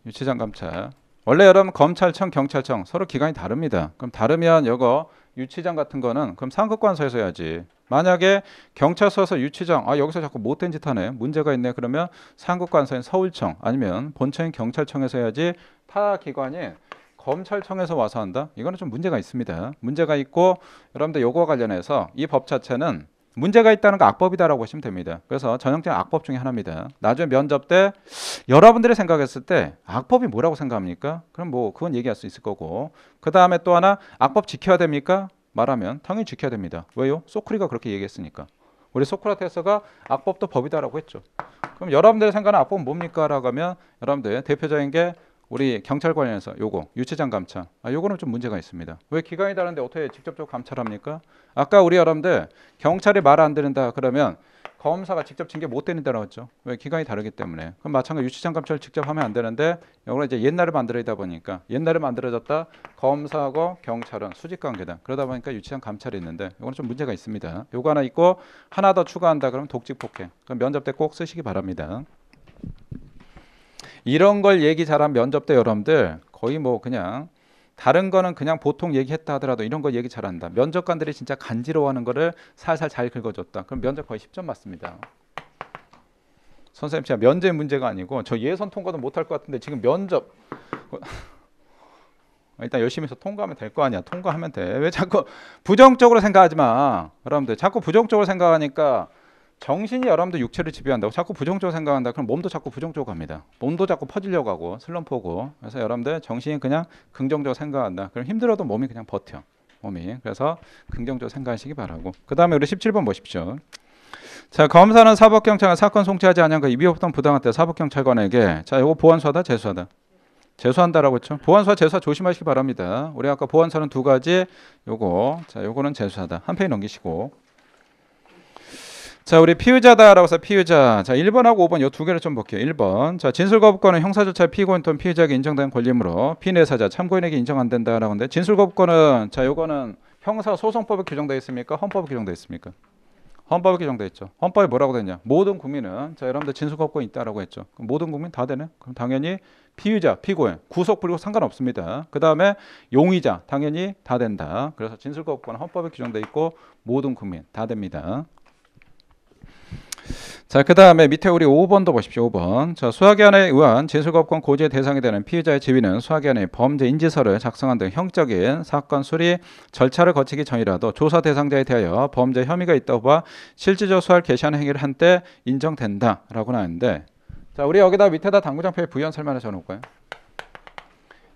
유치장 감찰. 원래 여러분 검찰청, 경찰청 서로 기관이 다릅니다. 그럼 다르면 이거 유치장 같은 거는 그럼 상급관서에서 해야지. 만약에 경찰서에서 유치장 여기서 자꾸 못된 짓 하네. 문제가 있네. 그러면 상급관서인 서울청 아니면 본청인 경찰청에서 해야지. 타 기관인 검찰청에서 와서 한다. 이거는 좀 문제가 있습니다. 문제가 있고 여러분들 요거와 관련해서 이 법 자체는 문제가 있다는 거 악법이다라고 보시면 됩니다. 그래서 전형적인 악법 중에 하나입니다. 나중에 면접 때 여러분들이 생각했을 때 악법이 뭐라고 생각합니까? 그럼 그건 얘기할 수 있을 거고 그 다음에 또 하나 악법 지켜야 됩니까? 말하면 당연히 지켜야 됩니다. 왜요? 소크리가 그렇게 얘기했으니까. 우리 소크라테스가 악법도 법이다라고 했죠. 그럼 여러분들의 생각하는 악법은 뭡니까? 라고 하면 여러분들 대표적인 게 우리 경찰 관련해서 요거 유치장 감찰 요거는 좀 문제가 있습니다. 왜 기관이 다른데 어떻게 직접적으로 감찰합니까? 아까 우리 여러분들 경찰이 말 안 듣는다 그러면 검사가 직접 징계 못 때린다라고 했죠. 왜? 기관이 다르기 때문에. 그럼 마찬가지로 유치장 감찰을 직접 하면 안 되는데 이거는 이제 옛날에 만들어지다 보니까 옛날에 만들어졌다 검사하고 경찰은 수직 관계다. 그러다 보니까 유치장 감찰이 있는데 이거는 좀 문제가 있습니다. 요거 하나 있고 하나 더 추가한다 그러면 독직 폭행. 그럼 면접 때 꼭 쓰시기 바랍니다. 이런 걸 얘기 잘한 면접 때 여러분들 거의 그냥 다른 거는 그냥 보통 얘기했다 하더라도 이런 거 얘기 잘한다. 면접관들이 진짜 간지러워하는 거를 살살 잘 긁어줬다. 그럼 면접 거의 10점 맞습니다. 선생님 진짜 면접 문제가 아니고 저 예선 통과도 못할 것 같은데 지금 면접 일단 열심히 해서 통과하면 될 거 아니야. 통과하면 돼. 왜 자꾸 부정적으로 생각하지 마. 여러분들 자꾸 부정적으로 생각하니까 정신이 여러분들 육체를 지배한다고 자꾸 부정적으로 생각한다. 그럼 몸도 자꾸 부정적으로 갑니다. 몸도 자꾸 퍼지려고 하고 슬럼프 오고. 그래서 여러분들 정신이 그냥 긍정적으로 생각한다. 그럼 힘들어도 몸이 그냥 버텨. 몸이. 그래서 긍정적으로 생각하시기 바라고. 그 다음에 우리 17번 보십시오. 자, 검사는 사법경찰관 사건 송치하지 않은 그 이비 없던 부당한 때 사법경찰관에게 자, 이거 보완수하다 재수하다. 재수한다라고 했죠. 보완수와 재수하 조심하시기 바랍니다. 우리 아까 보완수는 두 가지. 요거는 재수하다. 한 페이지 넘기시고. 자, 우리 피의자다라고 해서 피의자. 자, 1번하고 5번 이 두 개를 좀 볼게요. 1번. 자, 진술거부권은 형사절차에 피고인 또는 피의자에게 인정된 권리이므로 피내사자 참고인에게 인정 안 된다라고 하는데 진술거부권은 자, 요거는 형사소송법에 규정되어 있습니까? 헌법에 규정되어 있습니까? 헌법에 규정되어 있죠. 헌법에 뭐라고 되냐? 모든 국민은 자, 여러분들 진술거부권이 있다라고 했죠. 그럼 모든 국민 다 되네? 그럼 당연히 피의자, 피고인, 구속 불구속 상관없습니다. 그 다음에 용의자 당연히 다 된다. 그래서 진술거부권은 헌법에 규정되어 있고 모든 국민 다 됩니다. 자, 그 다음에 밑에 우리 5번도 보십시오. 5번. 자, 수사기관에 의한 진술거부권 고지의 대상이 되는 피의자의 지위는 수사기관이 범죄 인지서를 작성한 등 형적인 사건 수리 절차를 거치기 전이라도 조사 대상자에 대하여 범죄 혐의가 있다고 봐 실질적 수사를 개시하는 행위를 한 때 인정된다라고 하는데 자, 우리 여기다 밑에다 당구장표에 부연 설명을 적어놓을까요?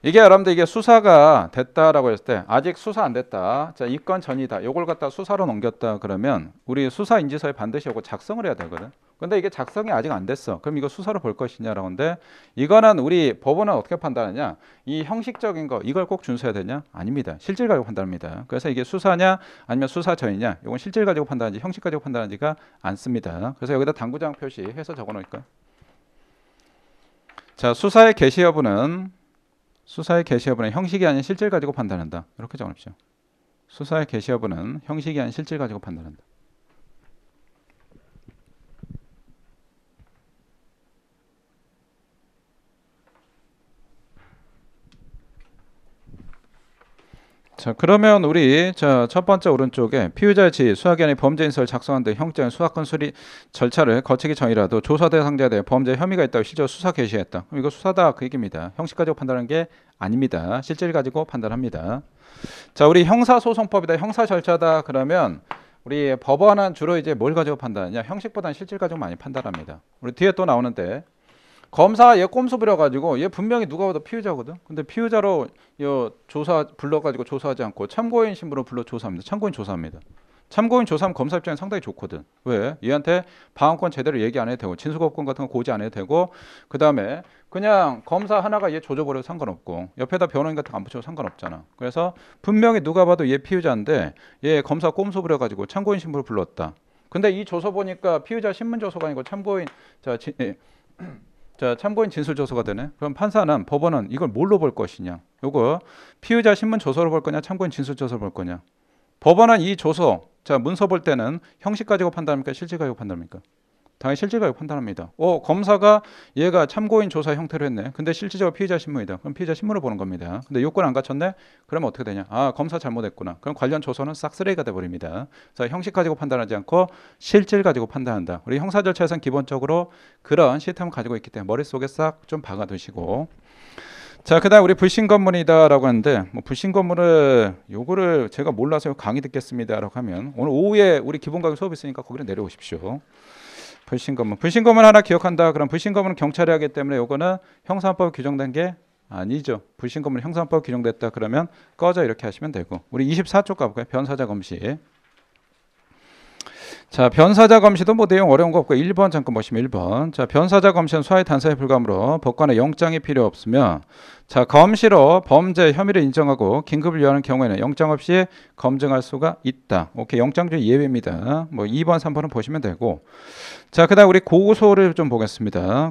이게 여러분들 이게 수사가 됐다라고 했을 때 아직 수사 안 됐다. 자, 이 건 전이다. 요걸 갖다 수사로 넘겼다 그러면 우리 수사 인지서에 반드시 요거 작성을 해야 되거든. 근데 이게 작성이 아직 안 됐어. 그럼 이거 수사로 볼 것이냐라고 하는데 이거는 우리 법원은 어떻게 판단하냐? 이 형식적인 거 이걸 꼭 준수해야 되냐? 아닙니다. 실질 가지고 판단합니다. 그래서 이게 수사냐 아니면 수사 전이냐? 이건 실질 가지고 판단하지 형식 가지고 판단하지가 않습니다. 그래서 여기다 당구장 표시해서 적어 놓을까요? 자, 수사의 개시 여부는 수사의 개시 여부는 형식이 아닌 실질 가지고 판단한다. 이렇게 적으십시오. 수사의 개시 여부는 형식이 아닌 실질 가지고 판단한다. 자, 그러면 우리 첫 번째 오른쪽에 피의자의 지위, 수사기관이 범죄 인서를 작성한 데 형장 수사권 수리 절차를 거치기 전이라도 조사 대상자에 대해 범죄 혐의가 있다고 실제로 수사 개시했다. 그럼 이거 수사다 그 얘기입니다. 형식 가지고 판단하는 게 아닙니다. 실질 가지고 판단합니다. 자, 우리 형사소송법이다. 형사 절차다. 그러면 우리 법원은 주로 이제 뭘 가지고 판단하냐? 형식보다는 실질 가지고 많이 판단합니다. 우리 뒤에 또 나오는데 검사 얘 꼼수 부려가지고 얘 분명히 누가 봐도 피의자거든. 근데 피의자로 조사 불러가지고 조사하지 않고 참고인 신분으로 불러 조사합니다. 참고인 조사합니다. 참고인 조사하면 검사 입장에 상당히 좋거든. 왜? 얘한테 방어권 제대로 얘기 안 해도 되고 진술거권 같은 거 고지 안 해도 되고 그 다음에 그냥 검사 하나가 얘 조져버려도 상관없고 옆에다 변호인 같은 거 안 붙여도 상관없잖아. 그래서 분명히 누가 봐도 얘 피의자인데 얘 검사 꼼수 부려가지고 참고인 신분으로 불렀다. 근데 이 조서 보니까 피의자 신문 조서가 아니고 참고인 참고인 진술 조서가 되네. 그럼 판사는 법원은 이걸 뭘로 볼 것이냐? 요거 피의자 신문 조서로 볼 거냐, 참고인 진술 조서로 볼 거냐? 법원은 이 조서, 문서 볼 때는 형식 가지고 판단합니까, 실질 가지고 판단합니까? 당연히 실질 가지고 판단합니다. 검사가 얘가 참고인 조사 형태로 했네. 근데 실질적으로 피의자 신문이다. 그럼 피의자 신문을 보는 겁니다. 근데 요건 안 갖췄네? 그러면 어떻게 되냐? 검사 잘못했구나. 그럼 관련 조서는 싹 쓰레기가 돼버립니다. 그래서 형식 가지고 판단하지 않고 실질 가지고 판단한다. 우리 형사 절차에서는 기본적으로 그런 시스템을 가지고 있기 때문에 머릿속에 싹 좀 박아두시고. 자, 그다음 우리 불신 검문이다라고 하는데 불신 검문을 요거를 제가 몰라서 강의 듣겠습니다라고 하면 오늘 오후에 우리 기본과목 수업 있으니까 거기로 내려오십시오. 불신검문 하나 기억한다. 그럼 불신검문은 경찰이 하기 때문에 요거는 형사법 규정된 게 아니죠. 불신검문 형사법 규정됐다. 그러면 꺼져 이렇게 하시면 되고. 우리 24쪽 가볼까요? 변사자 검시. 자, 변사자 검시도 뭐 내용 어려운 거 없고 1번 잠깐 보시면 1번. 자, 변사자 검시는 수사의 단서에 불과하므로 법관의 영장이 필요 없으며 자, 검시로 범죄 혐의를 인정하고 긴급을 요하는 경우에는 영장 없이 검증할 수가 있다. 오케이, 영장주의 예외입니다. 뭐 2번, 3번은 보시면 되고. 자, 그다음 우리 고소를 좀 보겠습니다.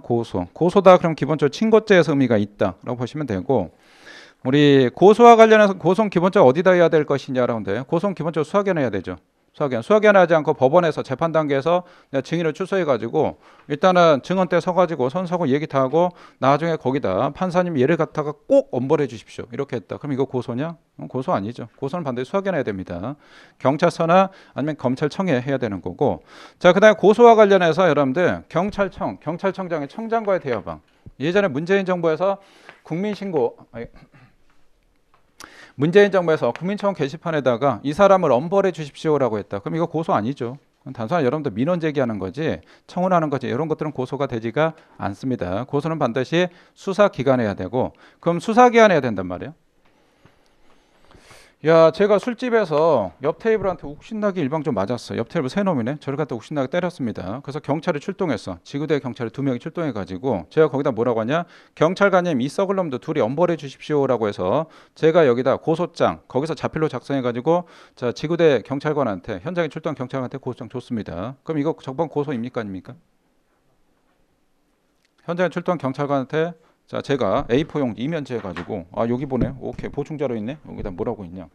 고소다 그럼 기본적으로 친고죄에서 의미가 있다라고 보시면 되고. 우리 고소와 관련해서 고소는 기본적으로 어디다 해야 될 것이냐라고 하는데 고소는 기본적으로 수사기관에 해야 되죠. 수사기관 하지 않고 법원에서 재판 단계에서 증인을 출소해가지고 일단은 증언 때 서가지고 선서고 얘기 다 하고 나중에 거기다 판사님 얘를 갖다가 꼭 엄벌해 주십시오 이렇게 했다. 그럼 이거 고소냐? 고소 아니죠. 고소는 반드시 수사기관에 해야 됩니다. 경찰서나 아니면 검찰청에 해야 되는 거고. 자, 그다음에 고소와 관련해서 여러분들 경찰청장의 청장과의 대화방. 예전에 문재인 정부에서 문재인 정부에서 국민청원 게시판에다가 이 사람을 엄벌해 주십시오라고 했다. 그럼 이거 고소 아니죠. 단순한 여러분들 민원 제기하는 거지 청원하는 거지 이런 것들은 고소가 되지가 않습니다. 고소는 반드시 수사기관에 해야 되고 그럼 수사기관에 해야 된단 말이에요. 야, 제가 술집에서 옆 테이블한테 욱신나게 일방적 맞았어. 옆 테이블 새 놈이네. 저를 갖다 욱신나게 때렸습니다. 그래서 경찰이 출동했어. 지구대 경찰이 2명이 출동해가지고 제가 거기다 뭐라고 하냐? 경찰관님 이 썩을 놈도 둘이 엄벌해 주십시오라고 해서 제가 여기다 고소장 거기서 자필로 작성해가지고 자 지구대 경찰관한테 현장에 출동한 경찰관한테 고소장 줬습니다. 그럼 이거 적반 고소입니까 아닙니까? 현장에 출동한 경찰관한테 자, 제가 A4 용지 이면지 해가지고 여기 보네. 오케이, 보충자료 있네. 여기다 뭐라고 있냐.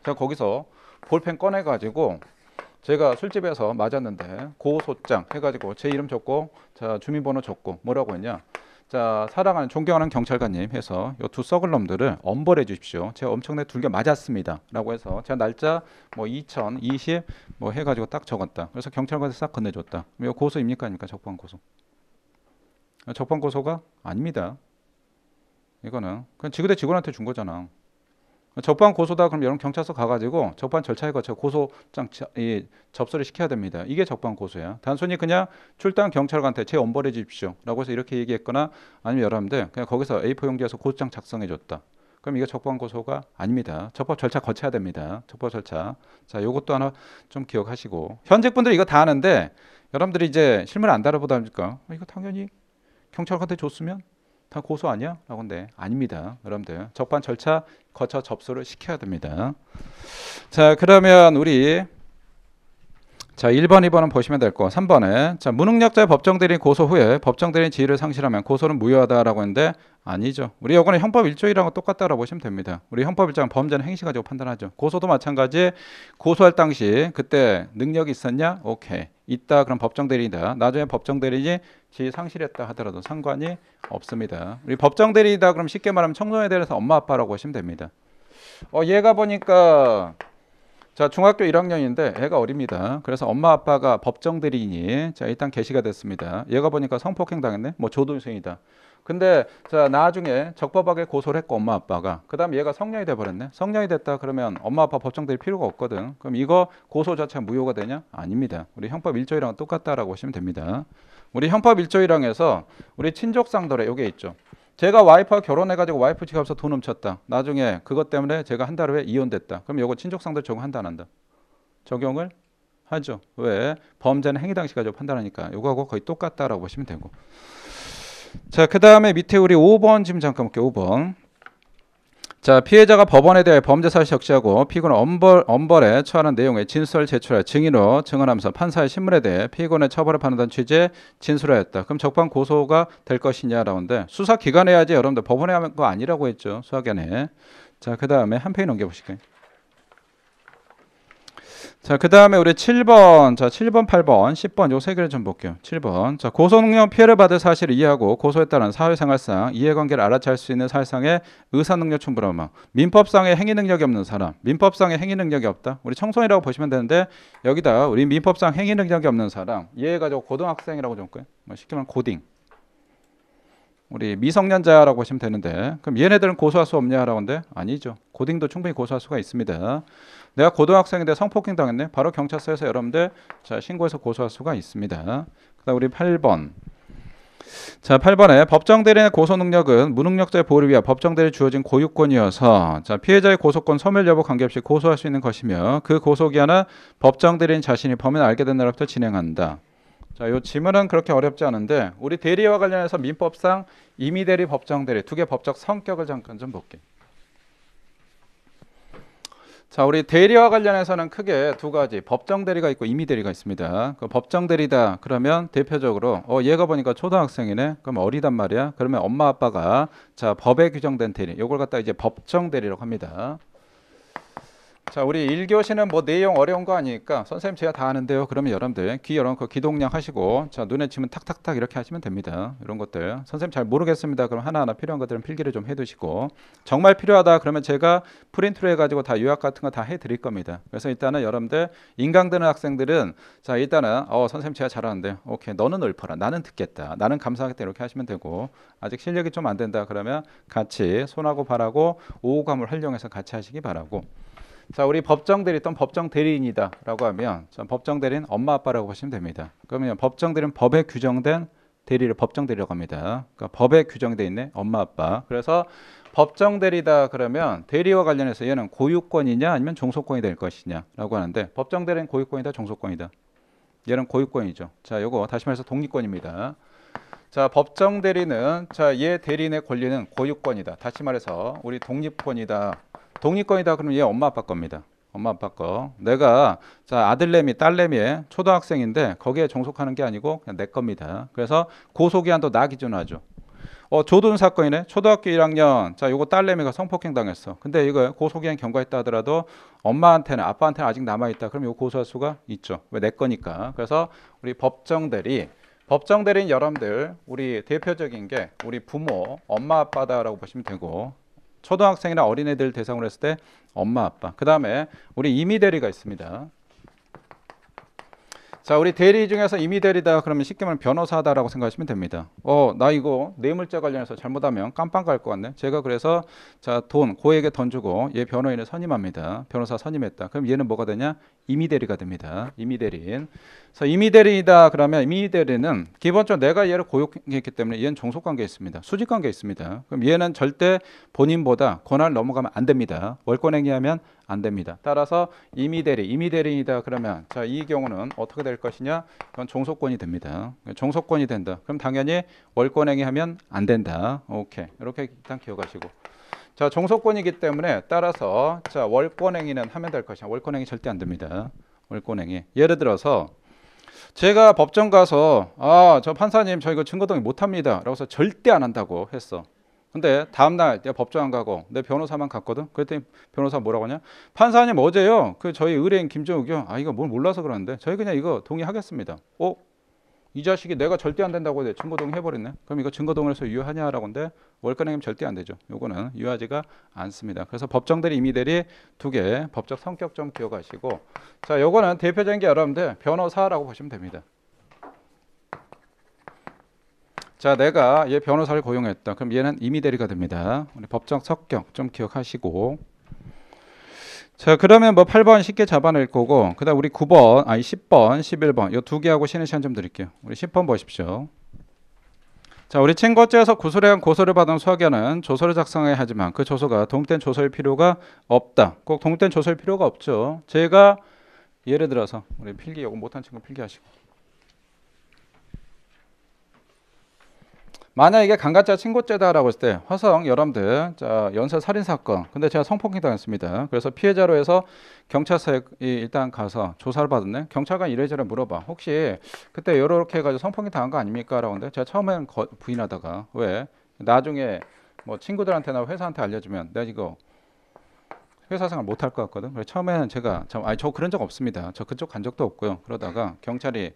제가 거기서 볼펜 꺼내가지고 제가 술집에서 맞았는데 고소장 해가지고 제 이름 적고 자 주민번호 적고 뭐라고 했냐. 자, 사랑하는 존경하는 경찰관님 해서 이 두 썩을 놈들을 엄벌해 주십시오. 제가 엄청나게 둘게 맞았습니다. 라고 해서 제가 날짜 뭐 2020 뭐 해가지고 딱 적었다. 그래서 경찰관한테 싹 건네줬다. 이거 고소입니까 아닙니까? 적반 고소. 적반 고소가 아닙니다. 이거는 그냥 지구대 직원한테 준 거잖아. 적반 고소다 그럼 여러분 경찰서 가가지고 적반 절차에 거쳐 고소장 접수를 시켜야 됩니다. 이게 적반 고소야. 단순히 그냥 출당 경찰관한테 제 엄벌해 주십시오 라고 해서 이렇게 얘기했거나 아니면 여러분들 그냥 거기서 A4 용지에서 고소장 작성해 줬다. 그럼 이게 적반 고소가 아닙니다. 적법 절차 거쳐야 됩니다. 적법 절차. 자, 요것도 하나 좀 기억하시고 현직분들이 이거 다 아는데 여러분들이 이제 실무를 안 다뤄보다 보니까 이거 당연히 경찰관한테 줬으면 다 고소 아니야? 라고 하는데 아닙니다. 여러분들 적반 절차 거쳐 접수를 시켜야 됩니다. 자, 그러면 우리 자, 1번, 2번은 보시면 될 거. 3번에 자, 무능력자의 법정대리인 고소 후에 법정대리인 지위를 상실하면 고소는 무효하다라고 했는데 아니죠. 우리 요거는 현법 1조1항과 똑같다라고 보시면 됩니다. 우리 현법 1조는 범죄는 행시 가지고 판단하죠. 고소도 마찬가지. 고소할 당시 그때 능력이 있었냐? 오케이. 있다. 그럼 법정대리인이다. 나중에 법정대리인이 지위 상실했다 하더라도 상관이 없습니다. 우리 법정대리인이다. 그럼 쉽게 말하면 청소년에 대해서 엄마 아빠라고 보시면 됩니다. 얘가 보니까 자, 중학교 1학년인데 애가 어립니다. 그래서 엄마 아빠가 법정 대리인이 자, 일단 게시가 됐습니다. 얘가 보니까 성폭행 당했네. 뭐 조동생이다. 근데 자, 나중에 적법하게 고소를 했고 엄마 아빠가 그다음 얘가 성년이 돼 버렸네. 성년이 됐다 그러면 엄마 아빠 법정 대리 필요가 없거든. 그럼 이거 고소 자체가 무효가 되냐? 아닙니다. 우리 형법 1조 1항은 똑같다라고 보시면 됩니다. 우리 형법 1조 1항에서 우리 친족상도례 요게 있죠. 제가 와이프와 결혼해가지고 와이프 집 값에서 돈 훔쳤다. 나중에 그것 때문에 제가 한 달 후에 이혼됐다. 그럼 요거 친족상도 적용한다 안 한다? 적용을 하죠. 왜? 범죄는 행위 당시 가지고 판단하니까 요거하고 거의 똑같다라고 보시면 되고. 자, 그 다음에 밑에 우리 5번 지금 잠깐 볼게요. 5번. 자, 피해자가 법원에 대해 범죄 사실 적시하고 피고는 엄벌에 처하는 내용의 진술을 제출해 증인으로 증언하면서 판사의 신문에 대해 피고의 처벌을 판단한 취지의 진술하였다. 그럼 적반 고소가 될 것이냐라는데 수사 기관에 해야지 여러분들 법원에 하는 거 아니라고 했죠. 수사기관에. 자, 그 다음에 한 페이지 넘겨보실게요. 자, 그 다음에 우리 7번, 자, 7번, 8번, 10번 요 세 개를 좀 볼게요. 7번. 자, 고소능력 피해를 받을 사실을 이해하고 고소에 따른 사회생활상 이해관계를 알아챌 수 있는 사실상의 의사능력 충분함. 민법상의 행위능력이 없는 사람. 민법상의 행위능력이 없다. 우리 청소년이라고 보시면 되는데 여기다 우리 민법상 행위능력이 없는 사람 이해해가지고 고등학생이라고 좀 볼까요? 뭐 쉽게 말하면 고딩. 우리 미성년자라고 보시면 되는데 그럼 얘네들은 고소할 수 없냐라고 하는데 아니죠. 고딩도 충분히 고소할 수가 있습니다. 내가 고등학생인데 성폭행 당했네. 바로 경찰서에서 여러분들 자, 신고해서 고소할 수가 있습니다. 그다음 우리 8번. 자, 8번에 법정 대리인의 고소 능력은 무능력자의 보호를 위해 법정 대리에 주어진 고유권이어서 자, 피해자의 고소권 소멸 여부 관계없이 고소할 수 있는 것이며 그 고소 기한은 법정 대리인 자신이 범인을 알게 된 날부터 진행한다. 자, 요 지문은 그렇게 어렵지 않은데 우리 대리와 관련해서 민법상 임의 대리, 법정 대리 두 개 법적 성격을 잠깐 좀 볼게요. 자, 우리 대리와 관련해서는 크게 두 가지 법정 대리가 있고 임의 대리가 있습니다. 그 법정 대리다 그러면 대표적으로 얘가 보니까 초등학생이네. 그럼 어리단 말이야. 그러면 엄마 아빠가 자, 법에 규정된 대리 요걸 갖다 이제 법정 대리라고 합니다. 자, 우리 1교시는 뭐 내용 어려운 거 아니니까 선생님 제가 다 아는데요. 그러면 여러분들 귀 열어놓고 기동량 하시고 자, 눈에 치면 탁탁탁 이렇게 하시면 됩니다. 이런 것들 선생님 잘 모르겠습니다. 그럼 하나하나 필요한 것들은 필기를 좀 해두시고 정말 필요하다 그러면 제가 프린트로 해가지고 다 요약 같은 거 다 해드릴 겁니다. 그래서 일단은 여러분들 인강 드는 학생들은 자, 일단은 선생님 제가 잘하는데 오케이 너는 읊어라 나는 듣겠다 나는 감사하겠다 이렇게 하시면 되고 아직 실력이 좀 안 된다 그러면 같이 손하고 발하고 오감을 활용해서 같이 하시기 바라고. 자, 우리 법정 대리 또는 법정 대리인이다 라고 하면 법정 대리인 엄마 아빠라고 보시면 됩니다. 그러면 법정 대리는 법에 규정된 대리를 법정 대리라고 합니다. 그러니까 법에 규정되어 있네 엄마 아빠. 그래서 법정 대리다 그러면 대리와 관련해서 얘는 고유권이냐 아니면 종속권이 될 것이냐 라고 하는데 법정 대리는 고유권이다 종속권이다. 얘는 고유권이죠. 자, 요거 다시 말해서 독립권입니다. 자, 법정 대리는 자, 얘 대리인의 권리는 고유권이다. 다시 말해서 우리 독립권이다. 독립권이다 그러면 얘 엄마 아빠 겁니다. 엄마 아빠 거. 내가 자, 아들내미 딸내미의 초등학생인데 거기에 종속하는 게 아니고 그냥 내 겁니다. 그래서 고소기한도 나 기준하죠. 조돈 사건이네. 초등학교 1학년. 자, 요거 딸내미가 성폭행 당했어. 근데 이거 고소기한 경과했다 하더라도 엄마한테는 아빠한테는 아직 남아 있다. 그럼 이거 고소할 수가 있죠. 왜 내 거니까. 그래서 우리 법정 대리 법정 대리인 여러분들 우리 대표적인 게 우리 부모 엄마 아빠다라고 보시면 되고 초등학생이나 어린애들 대상으로 했을 때 엄마 아빠. 그 다음에 우리 임의 대리가 있습니다. 자, 우리 대리 중에서 임의 대리다 그러면 쉽게 말하면 변호사다라고 생각하시면 됩니다. 나 이거 뇌물죄 관련해서 잘못하면 깜빵 갈 것 같네. 제가 그래서 자, 고액의 돈 주고 얘 변호인을 선임합니다. 변호사 선임했다. 그럼 얘는 뭐가 되냐? 임의 대리가 됩니다. 임의 대리인. 그래서 임의 대리이다 그러면 임의 대리는 기본적으로 내가 얘를 고용했기 때문에 얘는 종속 관계에 있습니다. 수직 관계에 있습니다. 그럼 얘는 절대 본인보다 권한을 넘어가면 안 됩니다. 월권 행위하면 안 됩니다. 따라서 임의 대리인이다 그러면 자, 이 경우는 어떻게 될 것이냐? 그건 종속권이 됩니다. 종속권이 된다. 그럼 당연히 월권 행위하면 안 된다. 오케이. 이렇게 일단 기억하시고. 자, 종속권이기 때문에 따라서 자, 월권 행위는 하면 될 것이냐? 월권 행위 절대 안 됩니다. 월권행위. 예를 들어서 제가 법정 가서 저 판사님 저 이거 증거동의 못합니다 라고 해서 절대 안 한다고 했어. 근데 다음날 내가 법정 안 가고 내 변호사만 갔거든. 그랬더니 변호사 뭐라고 하냐, 판사님 어제요 그 저희 의뢰인 김정욱이요 이거 뭘 몰라서 그러는데 저희 그냥 이거 동의하겠습니다. 이 자식이 내가 절대 안 된다고 해 증거동의 해버렸네. 그럼 이거 증거동의에서 유효하냐라고 하는데 월권행위는 절대 안 되죠. 요거는 유효하지가 않습니다. 그래서 법정들이 임의대리 두 개 법적 성격 좀 기억하시고, 자 요거는 대표적인 게 여러분들 변호사라고 보시면 됩니다. 자 내가 얘 변호사를 고용했다. 그럼 얘는 임의대리가 됩니다. 우리 법정 성격 좀 기억하시고, 자 그러면 뭐 8번 쉽게 잡아낼 거고, 그 다음 우리 9번 10번 11번 요 두 개하고 쉬는 시간 좀 드릴게요. 우리 10번 보십시오. 자 우리 친고죄에서 구술에 한 고소를 받은 수학에는 조서를 작성해야 하지만 그 조서가 독립된 조서일 필요가 없다. 꼭 독립된 조서일 필요가 없죠. 제가 예를 들어서 우리 필기 요거 못한 친구 필기하시고, 만약 이게 강간죄 친고죄다라고 했을 때 화성 여러분들 자 연쇄 살인 사건, 근데 제가 성폭행 당했습니다. 그래서 피해자로 해서 경찰서에 일단 가서 조사를 받았네. 경찰관 이래저래 물어봐. 혹시 그때 이렇게 해가지고 성폭행 당한 거 아닙니까? 라고 하는데 제가 처음엔 부인하다가 왜 나중에 뭐 친구들한테나 회사한테 알려주면 내가 이거 회사 생활 못할 것 같거든. 그래서 처음에는 제가 저 그런 적 없습니다. 저 그쪽 간 적도 없고요. 그러다가 경찰이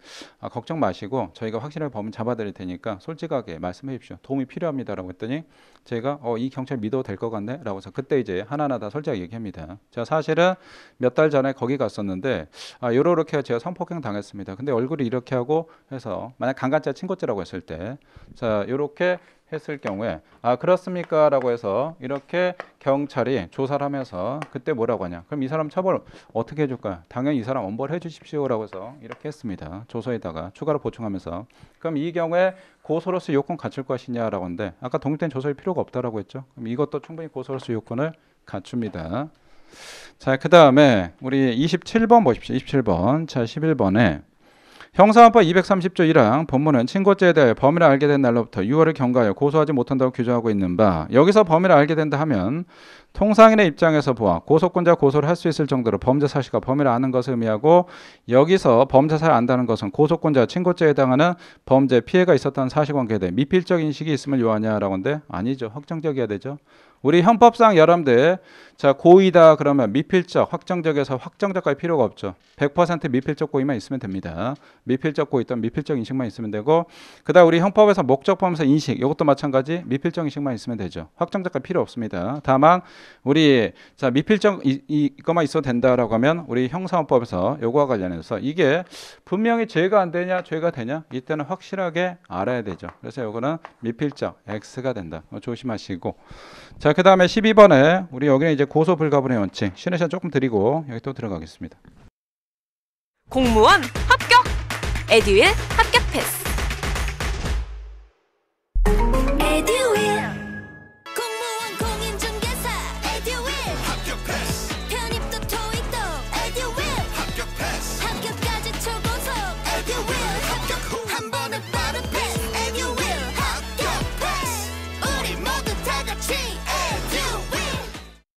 걱정 마시고 저희가 확실하게 범인 잡아드릴 테니까 솔직하게 말씀해 주십시오. 도움이 필요합니다라고 했더니 제가 이 경찰 믿어도 될 것 같네 라고 해서 그때 이제 하나하나 다 솔직하게 얘기합니다. 제가 사실은 몇 달 전에 거기 갔었는데 요렇게 제가 성폭행 당했습니다. 근데 얼굴이 이렇게 하고 해서 만약 강간죄 친고죄라고 했을 때 자 요렇게 했을 경우에 그렇습니까? 라고 해서 이렇게 경찰이 조사를 하면서 그때 뭐라고 하냐, 그럼 이 사람 처벌 어떻게 해줄까요? 당연히 이 사람 엄벌해 주십시오 라고 해서 이렇게 했습니다. 조서에다가 추가로 보충하면서. 그럼 이 경우에 고소로서 요건 갖출 것이냐 라고 하는데 아까 독립된 조서일 필요가 없다라고 했죠. 그럼 이것도 충분히 고소로서 요건을 갖춥니다. 자 그 다음에 우리 27번 보십시오. 27번 자 11번에 형사헌법 230조 1항 본문은 친고죄에 대하여 범인을 알게 된 날로부터 6월을 경과하여 고소하지 못한다고 규정하고 있는 바, 여기서 범인을 알게 된다 하면 통상인의 입장에서 보아 고소권자 고소를 할 수 있을 정도로 범죄 사실과 범인을 아는 것을 의미하고, 여기서 범죄 사실을 안다는 것은 고소권자 친고죄에 해당하는 범죄 피해가 있었다는 사실관계에 대해 미필적 인식이 있음을 요하냐라고 하는데 아니죠. 확정적이어야 되죠. 우리 형법상 여러분들 자 고의다 그러면 미필적, 확정적에서 확정적까지 필요가 없죠. 100% 미필적 고의만 있으면 됩니다. 미필적 고의 또는 미필적 인식만 있으면 되고, 그다음 우리 형법에서 목적범에서 인식 이것도 마찬가지 미필적 인식만 있으면 되죠. 확정적까지 필요 없습니다. 다만 우리 자 미필적 이것만 있어도 된다라고 하면 우리 형사헌법에서 요거와 관련해서 이게 분명히 죄가 안 되냐 죄가 되냐 이때는 확실하게 알아야 되죠. 그래서 요거는 미필적 X가 된다. 조심하시고, 자 그 다음에 12번에 우리 여기는 이제 고소 불가분의 원칙 쉬는 시간 조금 드리고 여기 또 들어가겠습니다. 공무원 합격! 에듀윌 합격 패스!